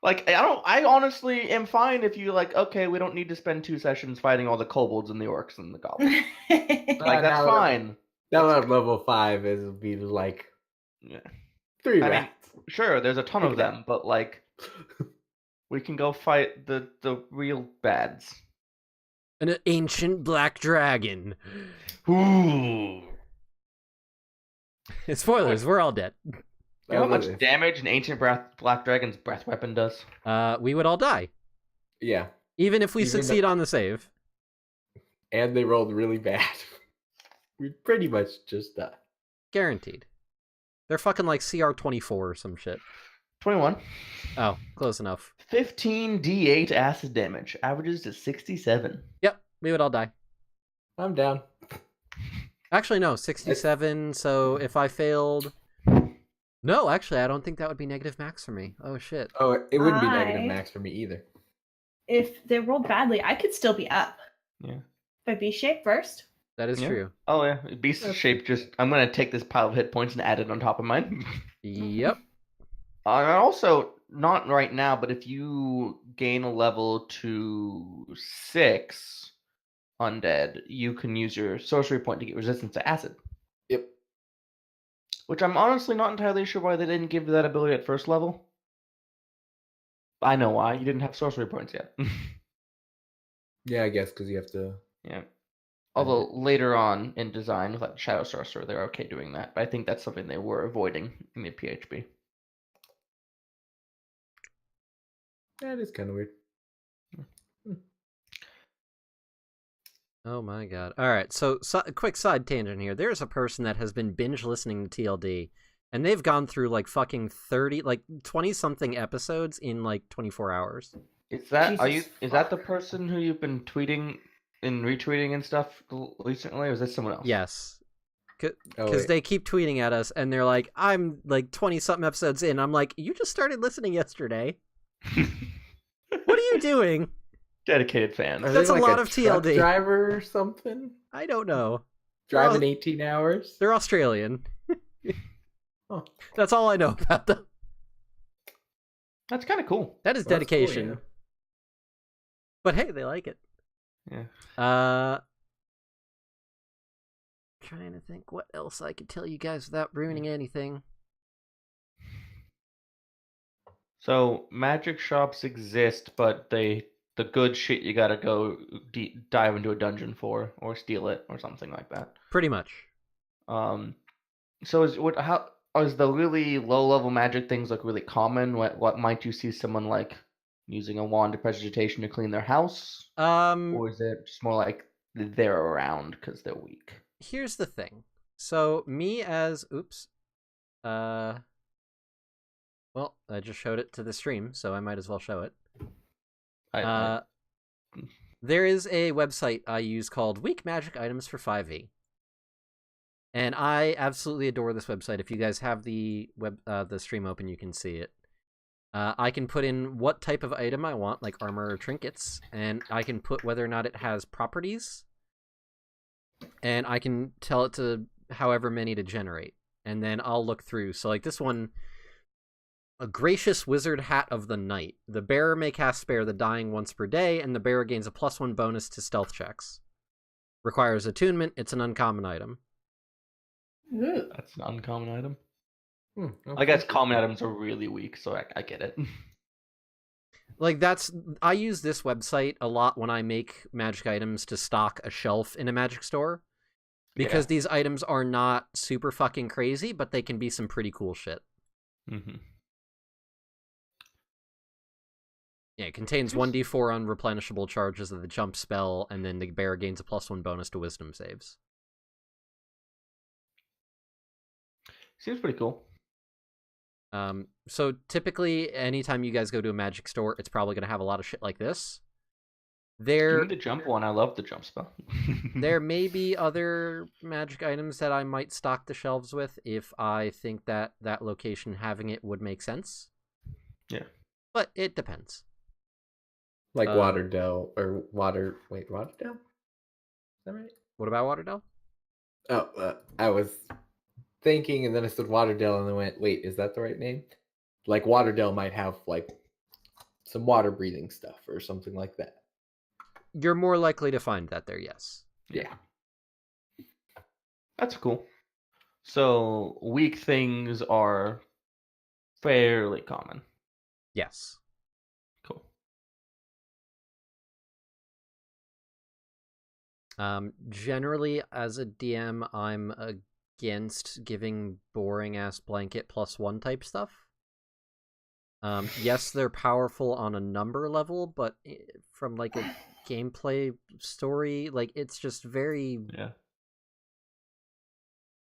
Like I honestly am fine if you like, okay, we don't need to spend 2 sessions fighting all the kobolds and the orcs and the goblins. Like now that's that- fine. Now that I'm level 5, it'll be like Yeah. 3 I mean, rats. Sure, there's a ton of Okay. them, but like we can go fight the real bads. An ancient black dragon. Ooh. Spoilers, we're all dead. You know how much That was- damage an ancient black dragon's breath weapon does? We would all die, Yeah, even if we Even though- succeed on the save. and they rolled really bad. We pretty much just died. Guaranteed. They're fucking like CR24 or some shit. 21. Oh, close enough. 15 d8 acid damage. Averages to 67. Yep, we would all die. I'm down. Actually, no, 67, so if I failed... No, actually, I don't think that would be negative max for me. Oh, shit. Oh, it wouldn't be negative I- max for me either. If they rolled badly, I could still be up. Yeah. If I be shape first. That is Yeah. true. Oh yeah, beast shape. Just I'm gonna take this pile of hit points and add it on top of mine. Yep. And also, not right now, but if you gain a level to 6 undead, you can use your sorcery point to get resistance to acid. Yep. Which I'm honestly not entirely sure why they didn't give you that ability at first level. I know why. You didn't have sorcery points yet. Yeah, I guess because you have to. Yeah. Although later on in design, with like Shadow Sorcerer, they're okay doing that. But I think that's something they were avoiding in the PHP. That is kind of weird. Oh my god. Alright, so quick side tangent here. There's a person that has been binge listening to TLD, and they've gone through like fucking 20-something episodes in like 24 hours. Is that Jesus is that the fuck. person who you've been tweeting and retweeting and stuff recently, or is this someone else? Yes. Oh, Because wait. they keep tweeting at us, and they're like, I'm like 20-something episodes in. I'm like, you just started listening yesterday. What are you doing? Dedicated fans. Are That's they a like lot of truck TLD. driver or something? I don't know. Driving Well- 18 hours? They're Australian. Oh. That's all I know about them. That's kind of cool. That is Well, that's cool, dedication. yeah. But hey, they like it. Yeah. Trying to think what else I could tell you guys without ruining anything. So magic shops exist, but the good shit you gotta go dive into a dungeon for, or steal it, or something like that. Pretty much. So is the really low level magic things like really common? What might you see someone like using a wand of prestidigitation to clean their house, or is it just more like they're around because they're weak? Here's the thing. So me as well, I just showed it to the stream, so I might as well show it. There is a website I use called Weak Magic Items for 5e. And I absolutely adore this website. If you guys have the stream open, you can see it. I can put in what type of item I want, like armor or trinkets, and I can put whether or not it has properties, and I can tell it to however many to generate, and then I'll look through. So like this one, a Gracious Wizard Hat of the Night. The bearer may cast Spare the Dying once per day, and the bearer gains a +1 bonus to stealth checks. Requires attunement. It's an uncommon item. Ooh. That's an uncommon item. Okay. I guess common items are really weak, so I get it. Like I use this website a lot when I make magic items to stock a shelf in a magic store. Because these items are not super fucking crazy, but they can be some pretty cool shit. Mm-hmm. Yeah, it contains 1d4 unreplenishable charges of the jump spell, and then the bear gains a +1 bonus to wisdom saves. Seems pretty cool. So typically, anytime you guys go to a magic store, it's probably going to have a lot of shit like this. Give me the jump one. I love the jump spell. There may be other magic items that I might stock the shelves with if I think that that location having it would make sense. Yeah. But it depends. Like Waterdale or Waterdale? Is that right? What about Waterdale? Oh, I was thinking, and then I said Waterdale, and then went, wait, is that the right name? Like Waterdale might have like some water breathing stuff or something like that. You're more likely to find that there, yes. Yeah. That's cool. So weak things are fairly common. Yes. Cool. Generally, as a DM, I'm against giving boring ass blanket +1 type stuff. Yes, they're powerful on a number level, but from like a gameplay story, like it's just very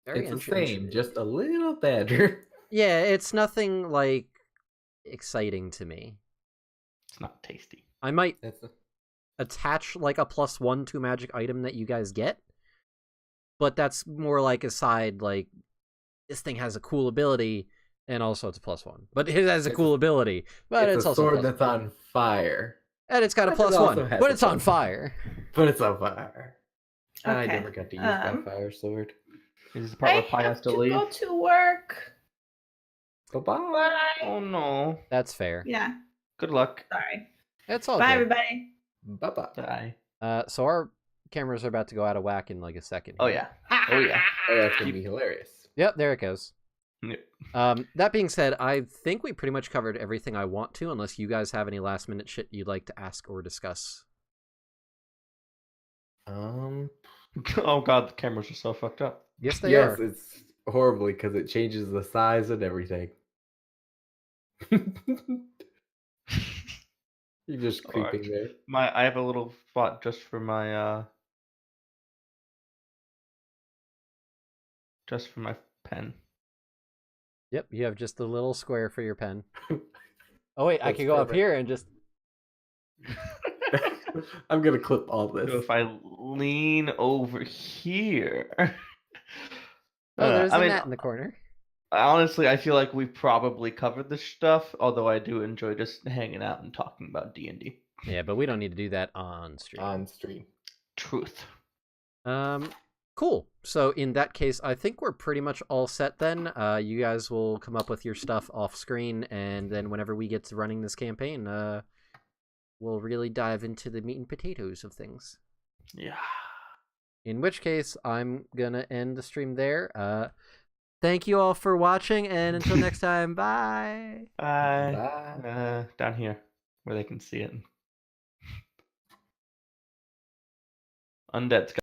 It's the same, just a little better. Yeah, it's nothing like exciting to me. It's not tasty. I might attach like a +1 to magic item that you guys get, but that's more like a side, like this thing has a cool ability and also it's a +1. But it has a cool ability, but it's also a sword that's on fire. And it's got a +1, but it's on fire. But it's on fire. Okay. I never got to use my fire sword. Is this the part where Pi has to leave? I have to go to work. Bye-bye. Bye. Oh no. That's fair. Yeah. Good luck. Sorry. It's all Bye, good. everybody. Bye-bye. Bye. So our cameras are about to go out of whack in like a second. Oh yeah. Oh yeah. Oh, that's gonna be hilarious. Yep, there it goes. Yep. That being said, I think we pretty much covered everything I want to, unless you guys have any last minute shit you'd like to ask or discuss. Oh god, the cameras are so fucked up. Yes, they are. It's horribly because it changes the size and everything. You're just creeping there. I have a little spot just for my pen. Yep, you have just a little square for your pen. Oh wait, I That's could go up perfect. here and just... I'm gonna clip all this. So if I lean over here. Oh, there's a mat in the corner. Honestly, I feel like we probably covered this stuff, although I do enjoy just hanging out and talking about D&D. Yeah, but we don't need to do that on stream. On stream. Truth. Cool. So in that case, I think we're pretty much all set then. You guys will come up with your stuff off screen, and then whenever we get to running this campaign, we'll really dive into the meat and potatoes of things. Yeah. In which case, I'm gonna end the stream there. Thank you all for watching, and until next time, bye! Bye. Bye. Down here, where they can see it. Undead's